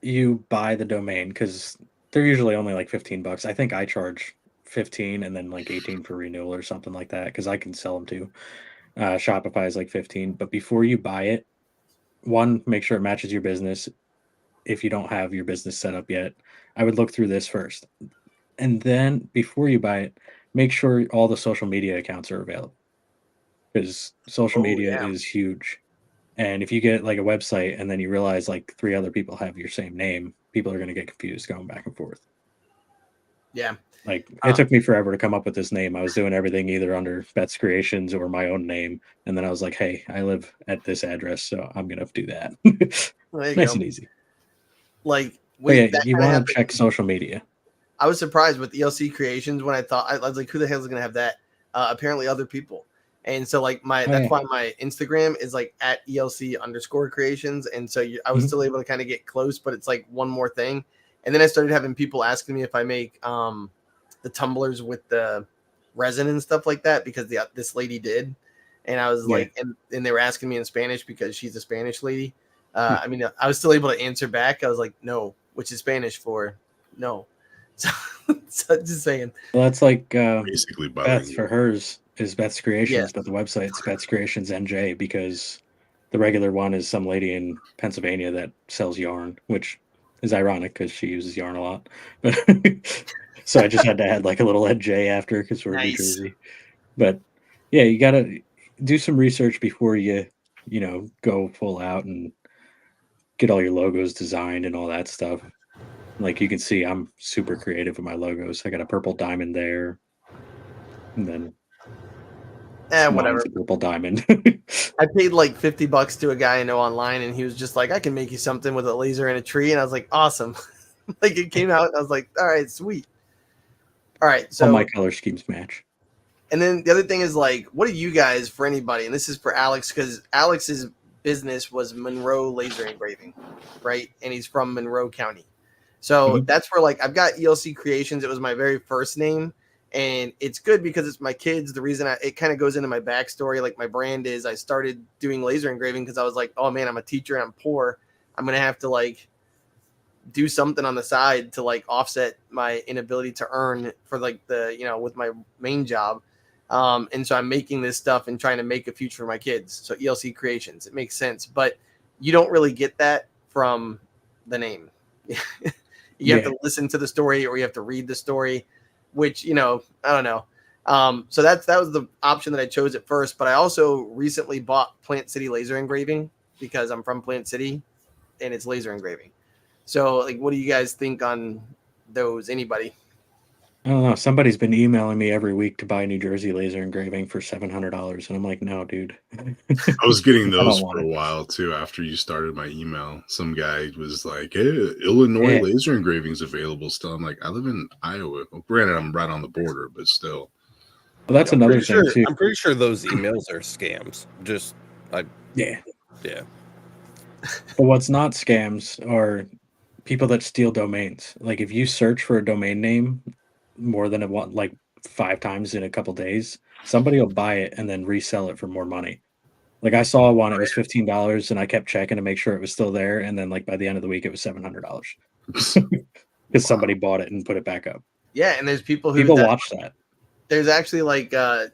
you buy the domain, because they're usually only like $15. I think I charge 15 and then like 18 for renewal or something like that, because I can sell them too. Shopify is like 15. But before you buy it, one, make sure it matches your business. If you don't have your business set up yet, I would look through this first. And then before you buy it, make sure all the social media accounts are available, because social media is huge. And if you get like a website and then you realize like 3 other people have your same name, people are going to get confused going back and forth. Yeah. Like it took me forever to come up with this name. I was doing everything either under Beth's Creations or my own name. And then I was like, hey, I live at this address, so I'm going to do that. Nice and easy. Like, you want to check social media. I was surprised with ELC Creations when I was like, who the hell is going to have that? Apparently other people. And so like that's why my Instagram is like at ELC_creations. And so I was still able to kind of get close, but it's like one more thing. And then I started having people asking me if I make the tumblers with the resin and stuff like that, because this lady did. And I was like, and they were asking me in Spanish because she's a Spanish lady. I mean, I was still able to answer back. I was like, no, which is Spanish for no. So just saying. Well, that's like basically Beth for hers is Beth's Creations, but the website's Beth's Creations NJ, because the regular one is some lady in Pennsylvania that sells yarn, which is ironic because she uses yarn a lot. But so I just had to add like a little NJ after because we're in New Jersey. But yeah, you gotta do some research before you go full out and get all your logos designed and all that stuff. Like you can see, I'm super creative with my logos. I got a purple diamond there, and then Whatever. mine's a purple diamond. I paid like $50 to a guy I know online, and he was just like, "I can make you something with a laser and a tree," and I was like, "Awesome!" Like it came out, and I was like, "All right, sweet." All right, so all my color schemes match. And then the other thing is like, what do you guys, for anybody, and this is for Alex, because Alex's business was Monroe Laser Engraving, right? And he's from Monroe County. So that's where like I've got ELC Creations. It was my very first name. And it's good because it's my kids. The reason it kind of goes into my backstory, like my brand is I started doing laser engraving because I was like, oh man, I'm a teacher and I'm poor. I'm going to have to like do something on the side to like offset my inability to earn for like with my main job. And so I'm making this stuff and trying to make a future for my kids. So ELC Creations, it makes sense, but you don't really get that from the name. You have to listen to the story or you have to read the story, which, I don't know. So that was the option that I chose at first, but I also recently bought Plant City Laser Engraving because I'm from Plant City and it's laser engraving. So like, what do you guys think on those? Anybody? I don't know. Somebody's been emailing me every week to buy New Jersey laser engraving for $700, and I'm like, no, dude. I was getting those for a while too. After you started my email, some guy was like, "Hey, Illinois laser engraving's available still." I'm like, I live in Iowa. Well, granted, I'm right on the border, but still. Well, that's another thing too. I'm pretty sure those emails are scams. Yeah. But what's not scams are people that steal domains. Like if you search for a domain name more than like 5 times in a couple days, somebody will buy it and then resell it for more money. Like I saw one, it was $15, and I kept checking to make sure it was still there, and then like by the end of the week, it was $700 because somebody bought it and put it back up. Yeah, and there's people watch that. There's actually like I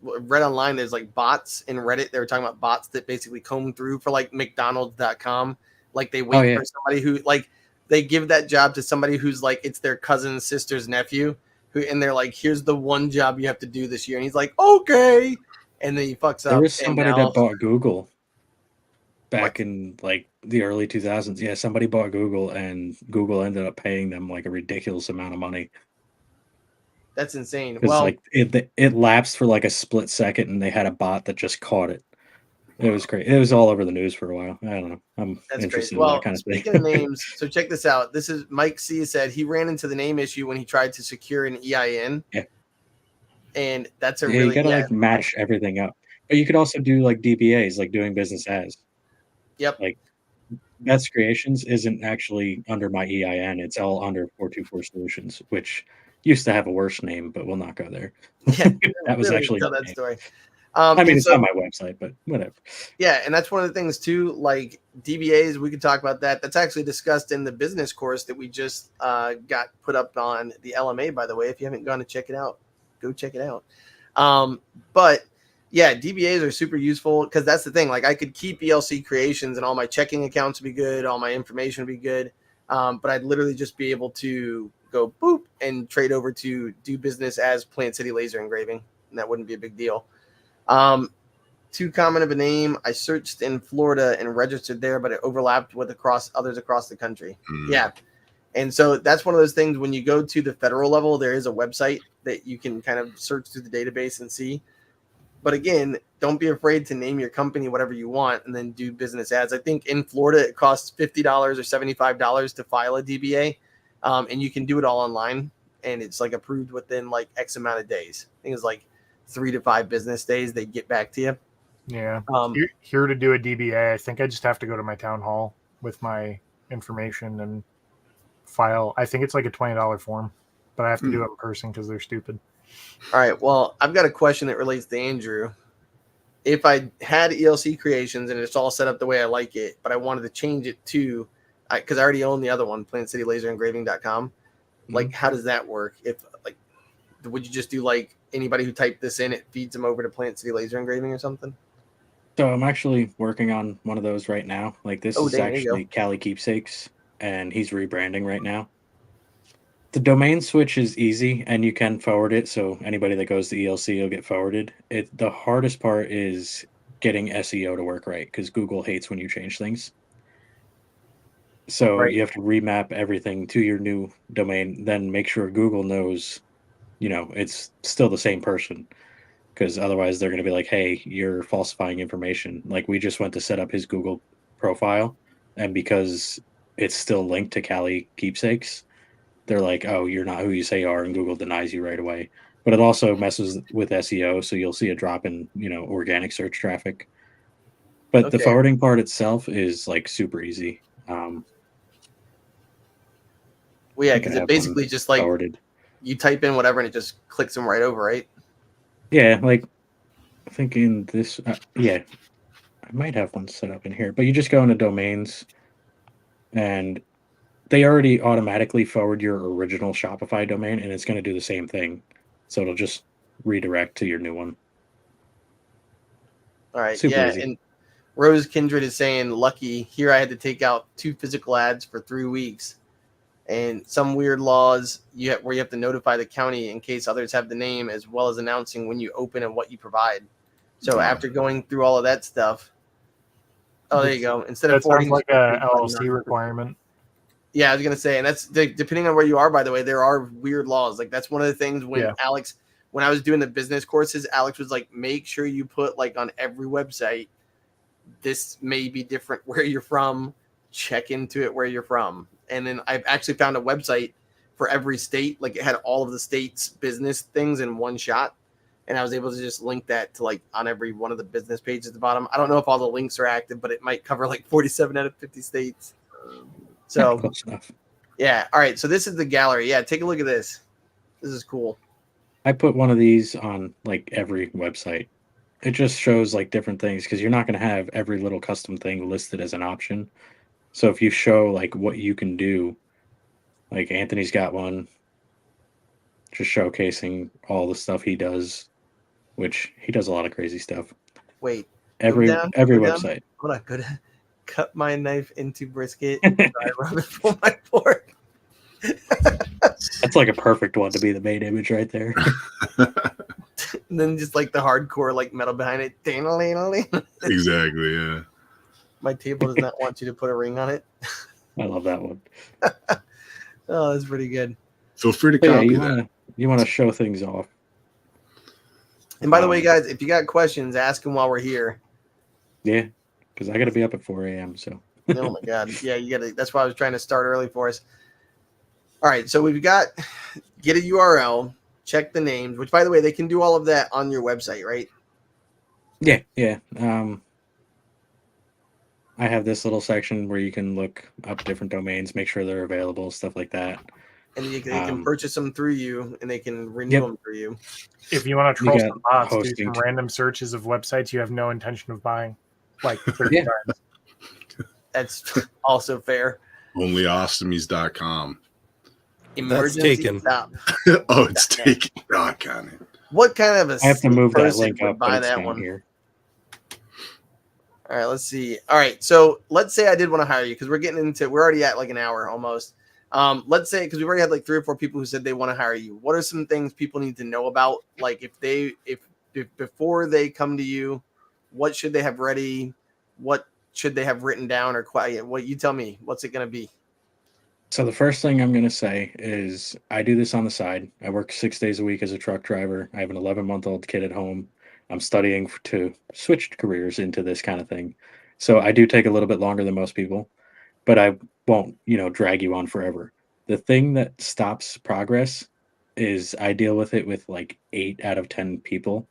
read online. There's like bots in Reddit. They were talking about bots that basically comb through for like McDonald's.com. Like they wait for somebody who like they give that job to somebody who's like it's their cousin's sister's nephew, and they're like, here's the one job you have to do this year, and he's like, okay, and then he fucks up. There was somebody that bought Google back in like the early 2000s. Yeah, somebody bought Google, and Google ended up paying them like a ridiculous amount of money. That's insane. Well, like it lapsed for like a split second, and they had a bot that just caught it. It was great. It was all over the news for a while. I don't know. I'm interested in that kind of thing. Speaking of names, so check this out. This is Mike C said he ran into the name issue when he tried to secure an EIN. Yeah. And that's you gotta like match everything up. But you could also do like DBAs, like doing business as. Yep. Like Best Creations isn't actually under my EIN. It's all under 424 Solutions, which used to have a worse name, but we'll not go there. Yeah, that was actually tell that story. I mean, it's on my website, but whatever. Yeah, and that's one of the things too. Like DBAs, we could talk about that. That's actually discussed in the business course that we just got put up on the LMA. By the way, if you haven't gone to check it out, go check it out. But yeah, DBAs are super useful because that's the thing. Like I could keep ELC Creations and all my checking accounts would be good, all my information would be good, but I'd literally just be able to go boop and trade over to do business as Plant City Laser Engraving, and that wouldn't be a big deal. Too common of a name. I searched in Florida and registered there, but it overlapped with others across the country. Yeah. And so that's one of those things when you go to the federal level, there is a website that you can kind of search through the database and see. But again, don't be afraid to name your company whatever you want and then do business ads. I think in Florida, it costs $50 or $75 to file a DBA. And you can do it all online and it's like approved within like X amount of days. I think it's like 3 to 5 business days. They get back to you. Yeah. Here to do a DBA, I think I just have to go to my town hall with my information and file. I think it's like a $20 form, but I have to do it in person because they're stupid. All right. Well, I've got a question that relates to Andrew. If I had ELC Creations and it's all set up the way I like it, but I wanted to change it to, because I already own the other one, PlantCityLaserEngraving.com. Like, how does that work? If like, would you just do like anybody who typed this in, it feeds them over to Plant City Laser Engraving or something? So I'm actually working on one of those right now. Like this is actually Cali Keepsakes, and he's rebranding right now. The domain switch is easy, and you can forward it. So anybody that goes to ELC will get forwarded. The hardest part is getting SEO to work right, because Google hates when you change things. So you have to remap everything to your new domain, then make sure Google knows, it's still the same person. Because otherwise they're going to be like, hey, you're falsifying information. Like, we just went to set up his Google profile, and because it's still linked to Cali keepsakes, they're like, oh, you're not who you say you are, and Google denies you right away. But it also messes with SEO, so you'll see a drop in, organic search traffic. But the forwarding part itself is like super easy. Well, yeah, because it basically just like forwarded. You type in whatever and it just clicks them right over, right? Yeah, like I think in this, I might have one set up in here, but you just go into domains, and they already automatically forward your original Shopify domain, and it's going to do the same thing. So it'll just redirect to your new one. All right. Super easy. And Rose Kindred is saying, lucky, here I had to take out 2 physical ads for 3 weeks. And some weird laws where you have to notify the county in case others have the name, as well as announcing when you open and what you provide. So after going through all of that stuff, there you go. Instead of sounds like a LLC requirement. Yeah, I was gonna say, and that's depending on where you are. By the way, there are weird laws. Like, that's one of the things when Alex, when I was doing the business courses, Alex was like, make sure you put like on every website, this may be different where you're from. Check into it where you're from. And then I've actually found a website for every state. Like, it had all of the state's business things in one shot. And I was able to just link that to like on every one of the business pages at the bottom. I don't know if all the links are active, but it might cover like 47 out of 50 states. So, yeah. All right. So this is the gallery. Yeah. Take a look at this. This is cool. I put one of these on like every website. It just shows like different things, because you're not going to have every little custom thing listed as an option. So if you show like what you can do, like Anthony's got one just showcasing all the stuff he does, which he does a lot of crazy stuff. Wait, every website. I'm not good. Cut my knife into brisket. Rub it for my fork. That's like a perfect one to be the main image right there. And then just like the hardcore like metal behind it. Exactly, yeah. My table does not want you to put a ring on it. I love that one. Oh, that's pretty good. Feel free to copy that. You want to show things off. And by the way, guys, if you got questions, ask them while we're here. Yeah, because I got to be up at 4 a.m. So. Oh my God, yeah, you got to. That's why I was trying to start early for us. All right, so we've got get a URL, check the names. Which, by the way, they can do all of that on your website, right? Yeah. I have this little section where you can look up different domains, make sure they're available, stuff like that. And they can purchase them through you, and they can renew them through you. If you want to troll some bots, do some random searches of websites you have no intention of buying, like 30 times. That's also fair. Onlyostomies.com. Emergency taken. Stop. Oh, it's taken. Oh, God. What kind of a I have to move that link up, buy that one here. All right, let's see. All right, so let's say I did want to hire you, because we're already at like an hour almost. Let's say, because we've already had like 3 or 4 people who said they want to hire you. What are some things people need to know about? Like, if before they come to you, what should they have ready? What should they have written down, or quiet? What you tell me? What's it going to be? So the first thing I'm going to say is I do this on the side. I work 6 days a week as a truck driver. I have an 11-month-old kid at home. I'm studying to switch careers into this kind of thing. So I do take a little bit longer than most people, but I won't, drag you on forever. The thing that stops progress is I deal with it with like 8 out of 10 people,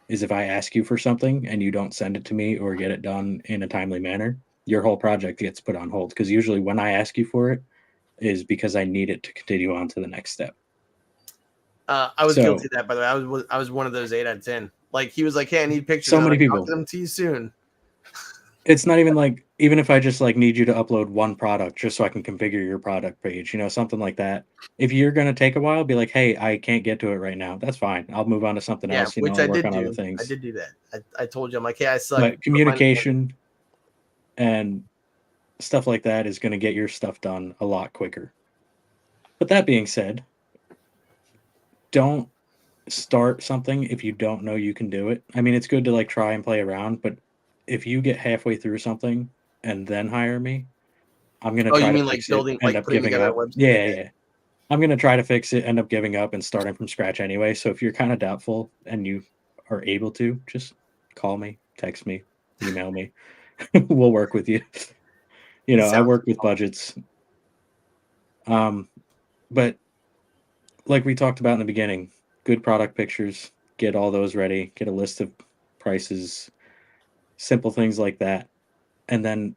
is if I ask you for something and you don't send it to me or get it done in a timely manner, your whole project gets put on hold. Because usually when I ask you for it is because I need it to continue on to the next step. I was guilty of that, by the way. I was one of those 8 out of 10. Like, he was like, "Hey, I need pictures." So many people. I'll get them to you soon. It's not even like, even if I just like need you to upload one product just so I can configure your product page, something like that. If you're going to take a while, be like, "Hey, I can't get to it right now." That's fine. I'll move on to something else. Which I did on do. other things. I did do that. I told you, I'm like, "Hey, I suck." But communication and stuff like that is going to get your stuff done a lot quicker. But that being said, don't start something if you don't know you can do it. I mean, it's good to like try and play around, but if you get halfway through something and then hire me, I'm gonna you try to mean like fix it, building, end like up putting giving together a up. website? Yeah, yeah. I'm gonna try to fix it, end up giving up, and starting from scratch anyway. So if you're kind of doubtful and you are able to, just call me, text me, email me. We'll work with you. You know, I work with budgets. But like we talked about in the beginning, good product pictures, get all those ready, get a list of prices, simple things like that. And then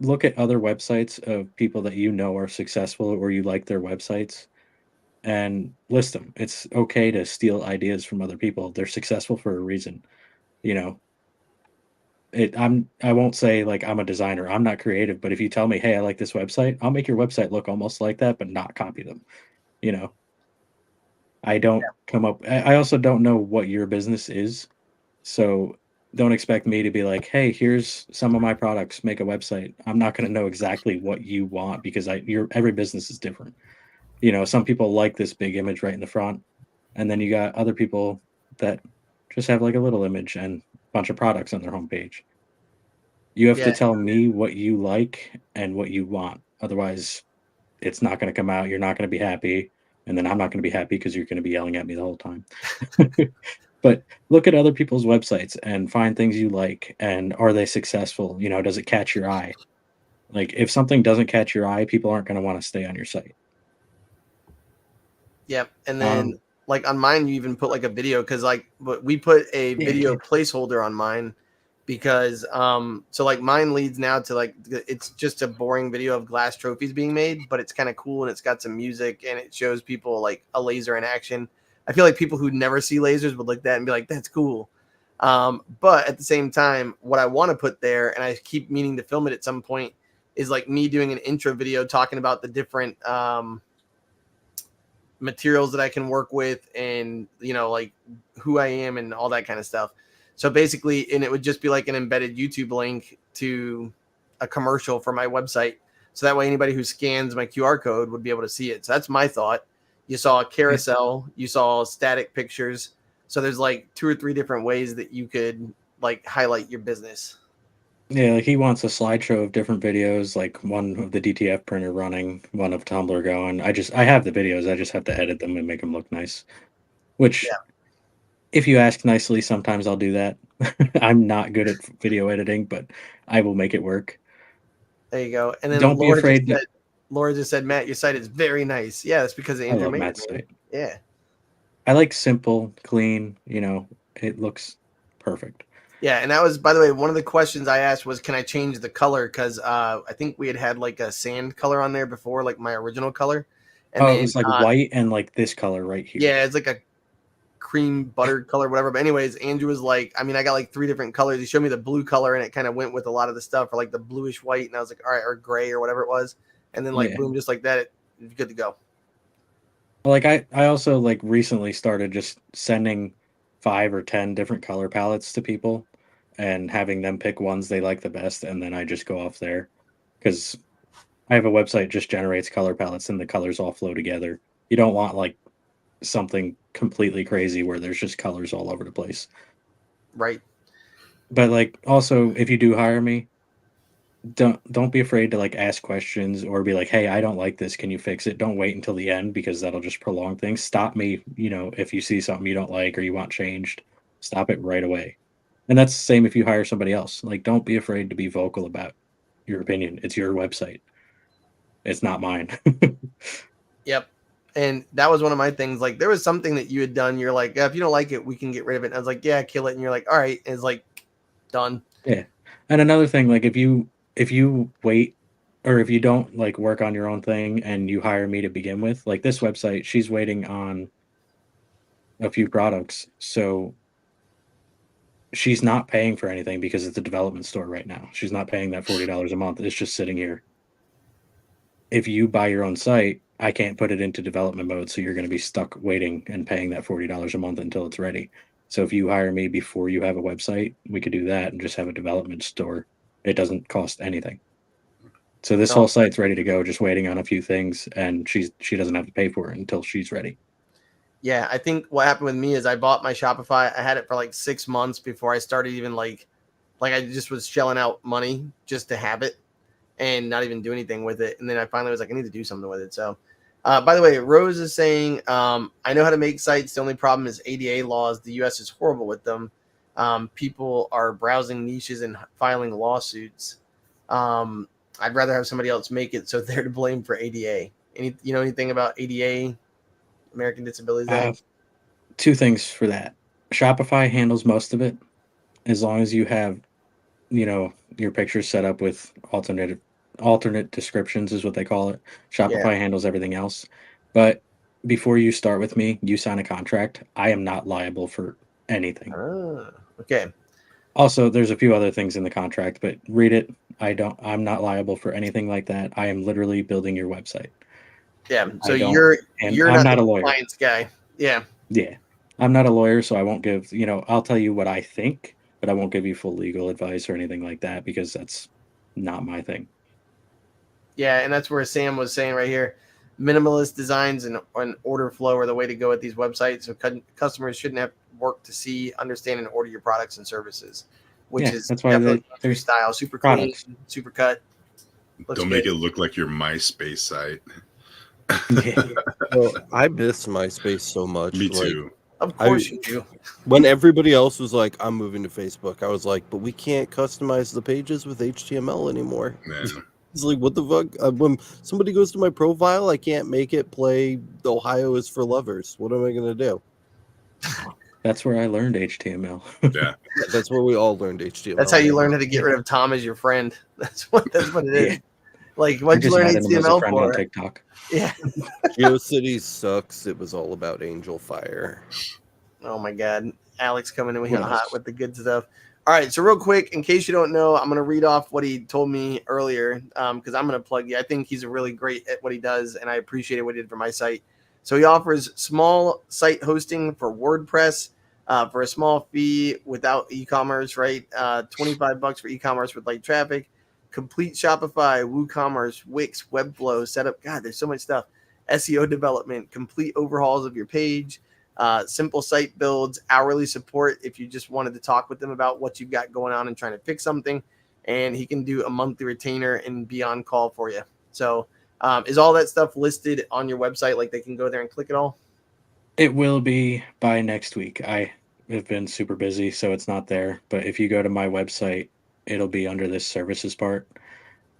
look at other websites of people that you know are successful or you like their websites and list them. It's okay to steal ideas from other people. They're successful for a reason. You know, I won't say like I'm a designer. I'm not creative, but if you tell me, "Hey, I like this website," I'll make your website look almost like that but not copy them. You know, I don't come up I also don't know what your business is. So don't expect me to be like, "Hey, here's some of my products, make a website." I'm not going to know exactly what you want because every business is different. You know, some people like this big image right in the front, and then you got other people that just have like a little image and a bunch of products on their homepage. You have to Yeah, tell me what you like and what you want. Otherwise, it's not going to come out. You're not going to be happy. And then I'm not going to be happy because you're going to be yelling at me the whole time. But look at other people's websites and find things you like. And are they successful? You know, does it catch your eye? Like, if something doesn't catch your eye, people aren't going to want to stay on your site. Yep. And then Um, like on mine, you even put like a video because like we put a video placeholder on mine because so like mine leads now to like it's just a boring video of glass trophies being made, but it's kind of cool and it's got some music and it shows people like a laser in action. I feel like people who never see lasers would look at that and be like, that's cool. But at the same time, what I want to put there, and I keep meaning to film it at some point, is like me doing an intro video talking about the different materials that I can work with and, you know, like who I am and all that kind of stuff. So basically, and it would just be like an embedded YouTube link to a commercial for my website. So that way, anybody who scans my QR code would be able to see it. So that's my thought. You saw a carousel, you saw static pictures. So there's like 2 or 3 different ways that you could like highlight your business. Yeah, like he wants a slideshow of different videos, like one of the DTF printer running, one of Tumblr going. I have the videos, I just have to edit them and make them look nice. Which, Yeah. if you ask nicely, sometimes I'll do that. I'm not good at video editing, but I will make it work. There you go. And then Don't be afraid to. Laura just said, Matt, your site is very nice. Yeah, that's because of I Andrew love Maker. Matt's site. Yeah. I like simple, clean, you know, it looks perfect. Yeah, and that was, by the way, one of the questions I asked was, can I change the color? Because I think we had like a sand color on there before, like my original color. And Oh, it then, was like white and like this color right here. yeah, it's like a cream buttered color, whatever. But anyways, Andrew was like, I mean, I got like 3 different colors. He showed me the blue color, and it kind of went with a lot of the stuff, or like the bluish white. And I was like, all right, or gray or whatever it was. And then like, boom, just like that, it's good to go. Like I also like recently started just sending 5 or 10 different color palettes to people and having them pick ones they like the best, and then I just go off there because I have a website just generates color palettes and the colors all flow together. You don't want like something completely crazy where there's just colors all over the place. Right. But like also if you do hire me, don't be afraid to like ask questions or be like, "Hey, I don't like this, can you fix it?" Don't wait until the end because that'll just prolong things. Stop me, you know, if you see something you don't like or you want changed, stop it right away. And that's the same if you hire somebody else. Like, don't be afraid to be vocal about your opinion. It's your website. It's not mine. Yep. And that was one of my things. Like, there was something that you had done. You're like, yeah, if you don't like it, we can get rid of it. And I was like, yeah, kill it. And you're like, all right. And it's like, done. Yeah. And another thing, like if you wait or if you don't like work on your own thing and you hire me to begin with, like this website, she's waiting on a few products. So she's not paying for anything because it's a development store right now. She's not paying that $40 a month. It's just sitting here. If you buy your own site, I can't put it into development mode, so you're going to be stuck waiting and paying that $40 a month until it's ready. So if you hire me before you have a website, we could do that and just have a development store. It doesn't cost anything. So this whole site's ready to go, just waiting on a few things, and she doesn't have to pay for it until she's ready. Yeah, I think what happened with me is I bought my Shopify. I had it for like 6 months before I started even like I just was shelling out money just to have it and not even do anything with it. And then I finally was like, I need to do something with it. So, by the way, Rose is saying, I know how to make sites. The only problem is ADA laws. The U.S. is horrible with them. People are browsing niches and filing lawsuits. I'd rather have somebody else make it so they're to blame for ADA. Anything about ADA, American Disabilities Act? Two things for that. Shopify handles most of it, as long as you have, your pictures set up with alternate descriptions is what they call it. Shopify handles everything else. But before you start with me, you sign a contract. I am not liable for anything. Okay. Also, there's a few other things in the contract, but read it. I'm not liable for anything like that. I am literally building your website. Yeah. So you're I'm not the a lawyer. compliance guy. Yeah. Yeah. I'm not a lawyer, so I won't give, I'll tell you what I think, but I won't give you full legal advice or anything like that because that's not my thing. Yeah, and that's where Sam was saying right here, minimalist designs and order flow are the way to go at these websites. So customers shouldn't have work to see, understand, and order your products and services, which is that's why their style. Super products. Clean, super cut. Don't make it look like your MySpace site. Well, I miss MySpace so much. Me too. Of course you do. When everybody else was like, I'm moving to Facebook, I was like, but we can't customize the pages with HTML anymore. Man. It's like, what the fuck? When somebody goes to my profile, I can't make it play Ohio is for Lovers. What am I going to do? That's where I learned HTML. Yeah. That's where we all learned HTML. That's how you learn how to get rid of Tom as your friend. That's what it is. Yeah. Like, what'd you learn HTML for? On TikTok. Yeah. GeoCities sucks. It was all about Angel Fire. Oh my God. Alex coming in hot with the good stuff. All right. So real quick, in case you don't know, I'm going to read off what he told me earlier because I'm going to plug you. I think he's really great at what he does, and I appreciate what he did for my site. So he offers small site hosting for WordPress for a small fee without e-commerce, right? $25 for e-commerce with light traffic. Complete Shopify, WooCommerce, Wix, Webflow setup. God, there's so much stuff. SEO development, complete overhauls of your page, simple site builds, hourly support if you just wanted to talk with them about what you've got going on and trying to fix something. And he can do a monthly retainer and be on call for you. So is all that stuff listed on your website? Like they can go there and click it all? It will be by next week. I have been super busy, so it's not there. But if you go to my website, it'll be under this services part.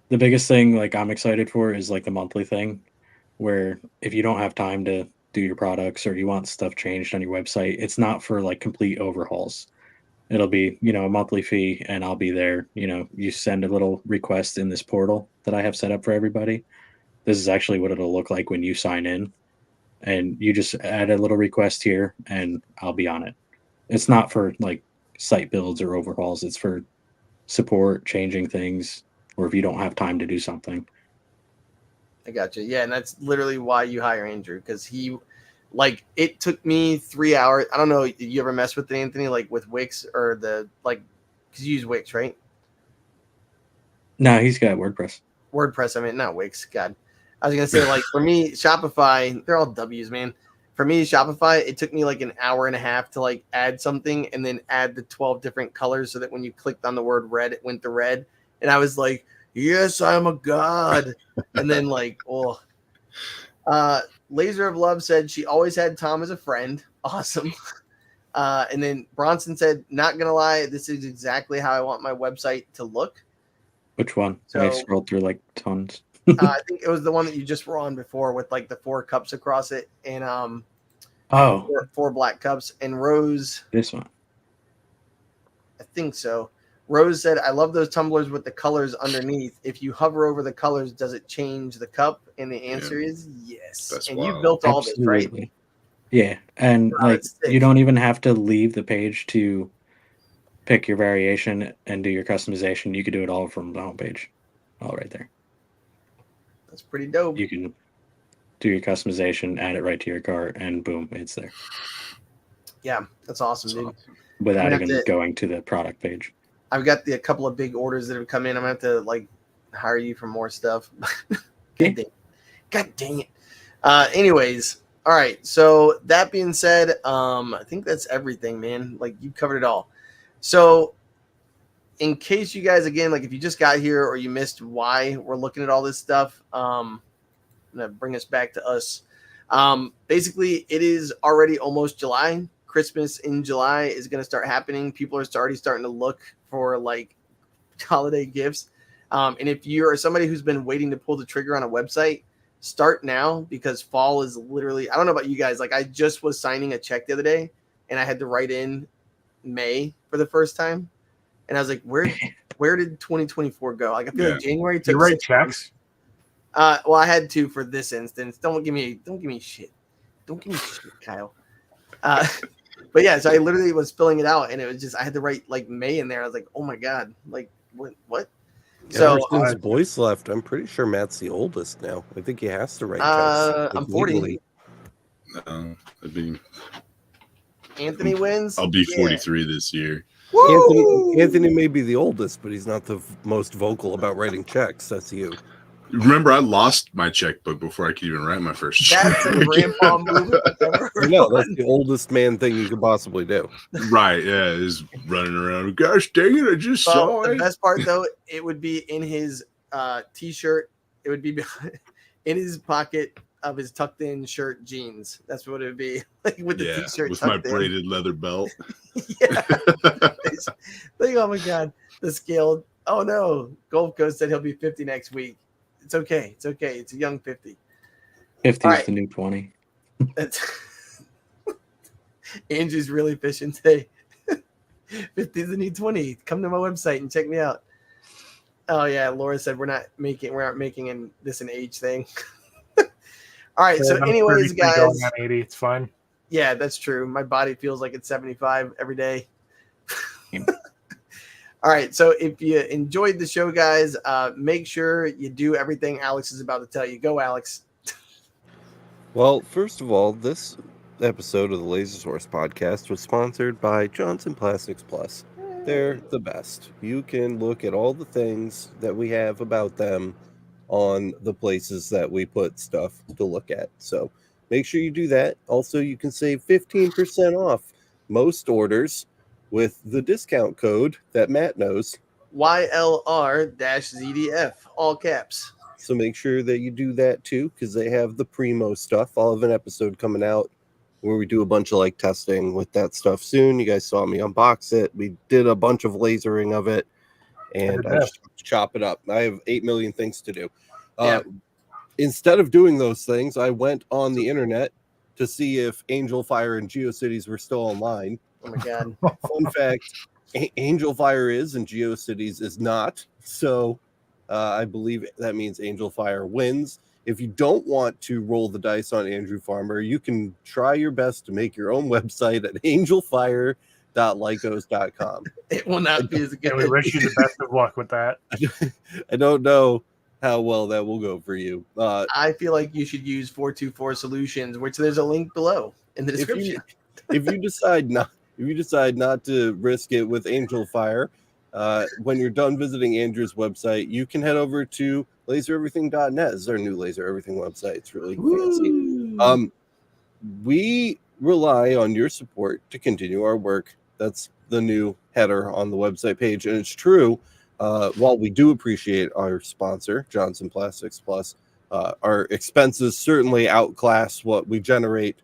The biggest thing like I'm excited for is like the monthly thing where if you don't have time to do your products or you want stuff changed on your website, it's not for like complete overhauls. It'll be, a monthly fee and I'll be there. You send a little request in this portal that I have set up for everybody. This is actually what it'll look like when you sign in and you just add a little request here and I'll be on it. It's not for like site builds or overhauls. It's for support, changing things, or if you don't have time to do something. I got you. Yeah, and that's literally why you hire Andrew, because it took me 3 hours. I don't know, did you ever mess with it, Anthony, like with Wix or because you use Wix, right? No, he's got WordPress. WordPress, I mean, not Wix. God. I was going to say, like, for me, Shopify, they're all W's, man. For me, Shopify, it took me like an hour and a half to like add something and then add the 12 different colors so that when you clicked on the word red, it went to red. And I was like, yes, I'm a god. And then Laser of Love said she always had Tom as a friend. Awesome. And then Bronson said, not going to lie, this is exactly how I want my website to look. Which one? So, I scrolled through like tons. I think it was the one that you just were on before with like the 4 cups across it and four black cups. And Rose, this one, I think so. Rose said, I love those tumblers with the colors underneath. If you hover over the colors, does it change the cup? And the answer is yes. That's and wild. You built all this, right? Yeah. And you don't even have to leave the page to pick your variation and do your customization. You could do it all from the homepage, all right there. That's pretty dope. You can do your customization, add it right to your cart, and boom, it's there. Yeah, that's awesome, dude. Without even going to the product page. I've got a couple of big orders that have come in. I'm going to have to hire you for more stuff. God dang it. Anyways, All right. So that being said, I think that's everything, man. Like you covered it all. So in case you guys, again, like if you just got here or you missed why we're looking at all this stuff, I'm gonna bring us back to us. Basically, it is already almost July. Christmas in July is going to start happening. People are already starting to look for like holiday gifts. And if you are somebody who's been waiting to pull the trigger on a website, start now because fall is literally, I don't know about you guys. Like I just was signing a check the other day and I had to write in May for the first time. And I was like, where did 2024 go? Like I feel like January took you write checks. Well, I had to for this instance. Don't give me shit. Don't give me shit, Kyle. But yeah, so I literally was filling it out, and it was just I had to write like May in there. I was like, oh my god, like what? So since Boyce left, I'm pretty sure Matt's the oldest now. I think he has to write checks. Like, I'm 40. legally. No, I'd be. Anthony wins. I'll be 43 this year. Anthony may be the oldest, but he's not the most vocal about writing checks. That's you. Remember, I lost my checkbook before I could even write my first check. That's a grandpa move I've ever heard. No, that's the oldest man thing you could possibly do. Right, yeah, is running around. Gosh dang it, I just saw it. The best part, though, it would be in his T-shirt. It would be in his pocket of his tucked-in shirt jeans. That's what it would be, like with the T-shirt with my braided leather belt. Yeah. Like, oh, my God. The scale. Oh, no. Gulf Coast said he'll be 50 next week. It's okay. It's okay. It's a young 50. 50 is the new 20. Andrew's really fishing today. 50 is the new 20. Come to my website and check me out. Oh yeah, Laura said we're not making this an age thing. All right. So, anyways, guys, going on 80. It's fine. Yeah, that's true. My body feels like it's 75 every day. All right, so if you enjoyed the show, guys, make sure you do everything Alex is about to tell you. Go, Alex. Well, first of all, this episode of the Laser Source podcast was sponsored by Johnson Plastics Plus. They're the best. You can look at all the things that we have about them on the places that we put stuff to look at. So make sure you do that. Also, you can save 15% off most orders with the discount code that Matt knows. YLR-ZDF, all caps. So make sure that you do that too, because they have the Primo stuff. I'll have an episode coming out where we do a bunch of like testing with that stuff soon. You guys saw me unbox it. We did a bunch of lasering of it, and I just chop it up. I have 8 million things to do. Instead of doing those things, I went on the internet to see if Angel Fire and GeoCities were still online. Oh my God. Fun fact, Angel Fire is and GeoCities is not. So I believe that means Angel Fire wins. If you don't want to roll the dice on Andrew Farmer, you can try your best to make your own website at angelfire.lycos.com. It will not be as good. And we wish you the best of luck with that. I don't know how well that will go for you. I feel like you should use 424 Solutions, which there's a link below in the description. If you decide not to risk it with Angel Fire, when you're done visiting Andrew's website, you can head over to lasereverything.net. This is our new Laser Everything website. It's really fancy. We rely on your support to continue our work. That's the new header on the website page. And it's true, while we do appreciate our sponsor, Johnson Plastics Plus, our expenses certainly outclass what we generate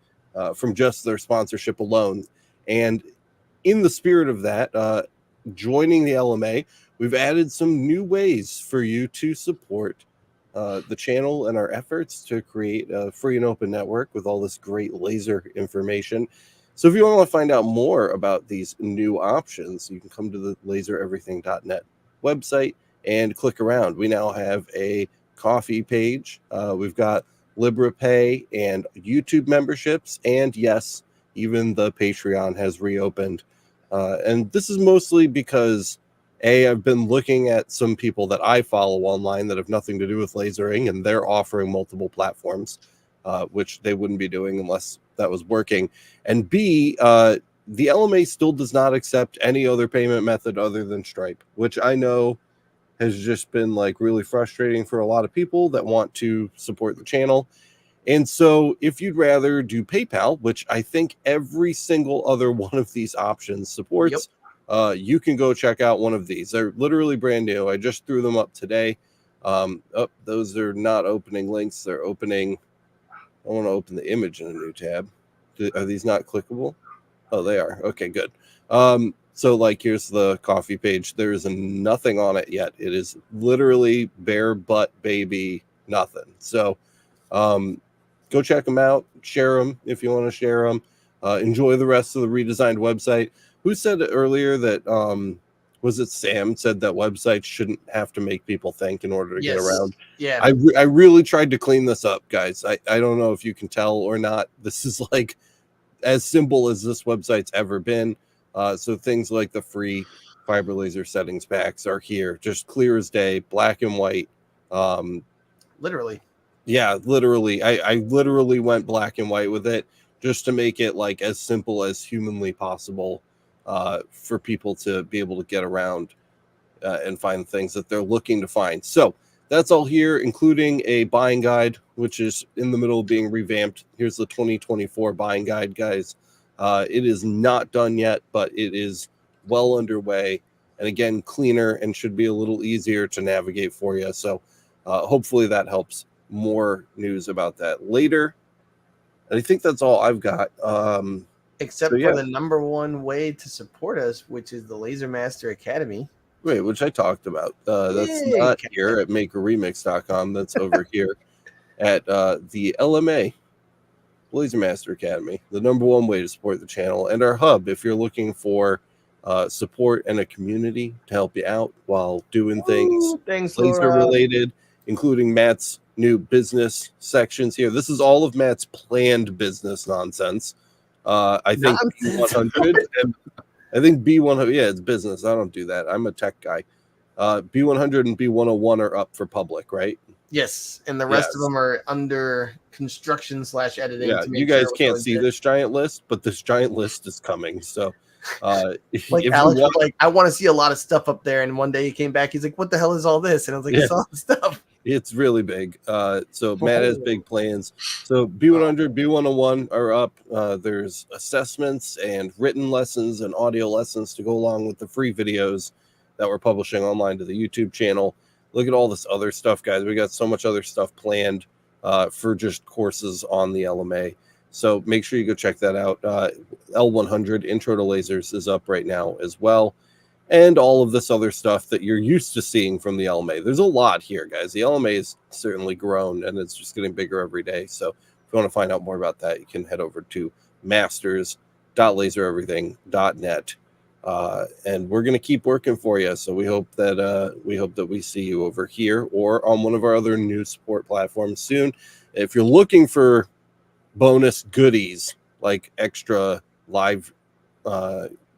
from just their sponsorship alone. And in the spirit of that, joining the LMA, we've added some new ways for you to support the channel and our efforts to create a free and open network with all this great laser information. So if you want to find out more about these new options, you can come to the lasereverything.net website and click around. We now have a coffee page. We've got LibraPay and YouTube memberships. And yes, even the Patreon has reopened. And this is mostly because, I've been looking at some people that I follow online that have nothing to do with lasering, and they're offering multiple platforms, which they wouldn't be doing unless that was working. And B, the LMA still does not accept any other payment method other than Stripe, which I know has just been like really frustrating for a lot of people that want to support the channel. And so if you'd rather do PayPal, which I think every single other one of these options supports, you can go check out one of these. They're literally brand new. I just threw them up today. Those are not opening links. They're opening. I want to open the image in a new tab. Are these not clickable? Oh, they are. Okay, good. So like, here's the coffee page. There is nothing on it yet. It is literally bare butt baby nothing. So go check them out. Share them if you want to share them. Enjoy the rest of the redesigned website. Who said earlier that was it Sam said that websites shouldn't have to make people think in order to get around? Yeah. I really tried to clean this up, guys. I don't know if you can tell or not. This is like as simple as this website's ever been. So things like the free fiber laser settings packs are here, just clear as day, black and white. Literally. Yeah, literally. I literally went black and white with it just to make it like as simple as humanly possible for people to be able to get around and find things that they're looking to find. So that's all here, including a buying guide, which is in the middle of being revamped. Here's the 2024 buying guide, guys. It is not done yet, but it is well underway. And again, cleaner and should be a little easier to navigate for you. So hopefully that helps. More news about that later. And I think that's all I've got. Except for the number one way to support us, which is the Laser Master Academy. Wait, which I talked about. That's not here at MakerREMIX.com. That's over here at the LMA, Laser Master Academy, the number one way to support the channel, and our hub if you're looking for support and a community to help you out while doing things laser related, including Matt's new business sections here. This is all of Matt's planned business nonsense. I think B100 and I think B100, yeah, it's business. I don't do that. I'm a tech guy. B100 and B101 are up for public, right? Yes, and the rest of them are under construction / editing. Yeah, you guys can't see this giant list, but this giant list is coming. So, like Alex was like, I want to see a lot of stuff up there. And one day he came back, he's like, "What the hell is all this?" And I was like, "It's all the stuff." It's really big. So Matt has big plans. So B100, B101 are up. There's assessments and written lessons and audio lessons to go along with the free videos that we're publishing online to the YouTube channel. Look at all this other stuff, guys. We got so much other stuff planned for just courses on the LMA. So make sure you go check that out. L100 Intro to Lasers is up right now as well. And all of this other stuff that you're used to seeing from the LMA. There's a lot here, guys. The LMA is certainly grown, and it's just getting bigger every day. So if you want to find out more about that, you can head over to masters.lasereverything.net. And we're going to keep working for you. So we hope that we see you over here or on one of our other new support platforms soon. If you're looking for bonus goodies like extra live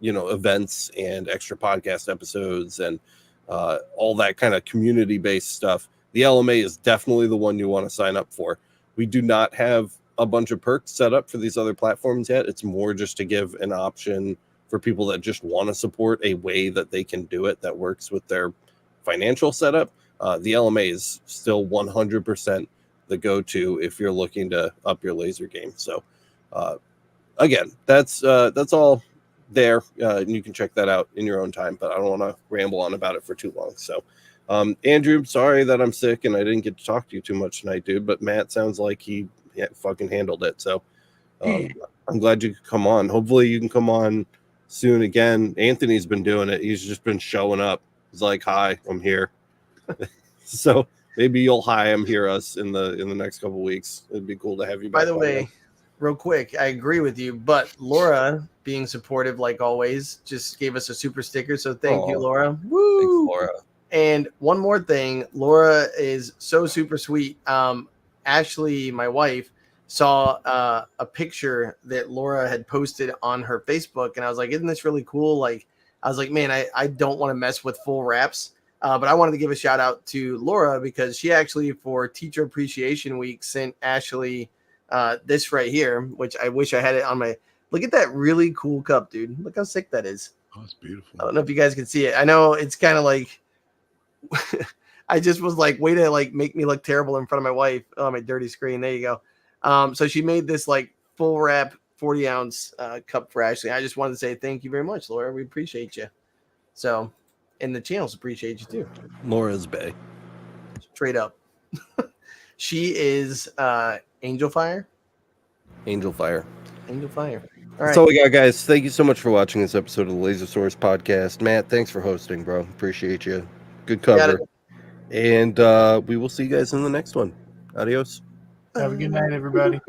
events and extra podcast episodes and all that kind of community-based stuff, the LMA is definitely the one you want to sign up for. We do not have a bunch of perks set up for these other platforms yet. It's more just to give an option for people that just want to support a way that they can do it that works with their financial setup. The LMA is still 100% the go-to if you're looking to up your laser game. So again, that's all there. You can check that out in your own time, but I don't want to ramble on about it for too long. So Andrew, sorry that I'm sick and I didn't get to talk to you too much tonight, dude, but Matt sounds like he fucking handled it. So I'm glad you could come on. Hopefully you can come on soon again. Anthony's been doing it. He's just been showing up. He's like, "Hi, I'm here." So maybe you'll hear us in the next couple of weeks. It'd be cool to have you back. By the way, real quick, I agree with you, but Laura, being supportive like always, just gave us a super sticker. So thank you, Laura. Woo! Thanks, Laura. And one more thing, Laura is so super sweet. Ashley, my wife, saw a picture that Laura had posted on her Facebook, and I was like, "Isn't this really cool?" Like, I was like, "Man, I don't want to mess with full wraps." But I wanted to give a shout out to Laura because she actually, for Teacher Appreciation Week, sent Ashley this right here, which I wish I had it on my. Look at that really cool cup, dude. Look how sick that is. Oh, it's beautiful. I don't know if you guys can see it. I know it's kind of like I just was like, way to like make me look terrible in front of my wife on my dirty screen. There you go. So she made this like full wrap 40-ounce cup for Ashley. I just wanted to say thank you very much, Laura. We appreciate you. So, and the channels appreciate you too. Laura's Bay. Straight up. She is Angel Fire. Angel Fire. Angel Fire. All That's right. all we got, guys. Thank you so much for watching this episode of the Laser Source Podcast. Matt, thanks for hosting, bro. Appreciate you. Good cover. And we will see you guys in the next one. Adios. Have a good night, everybody.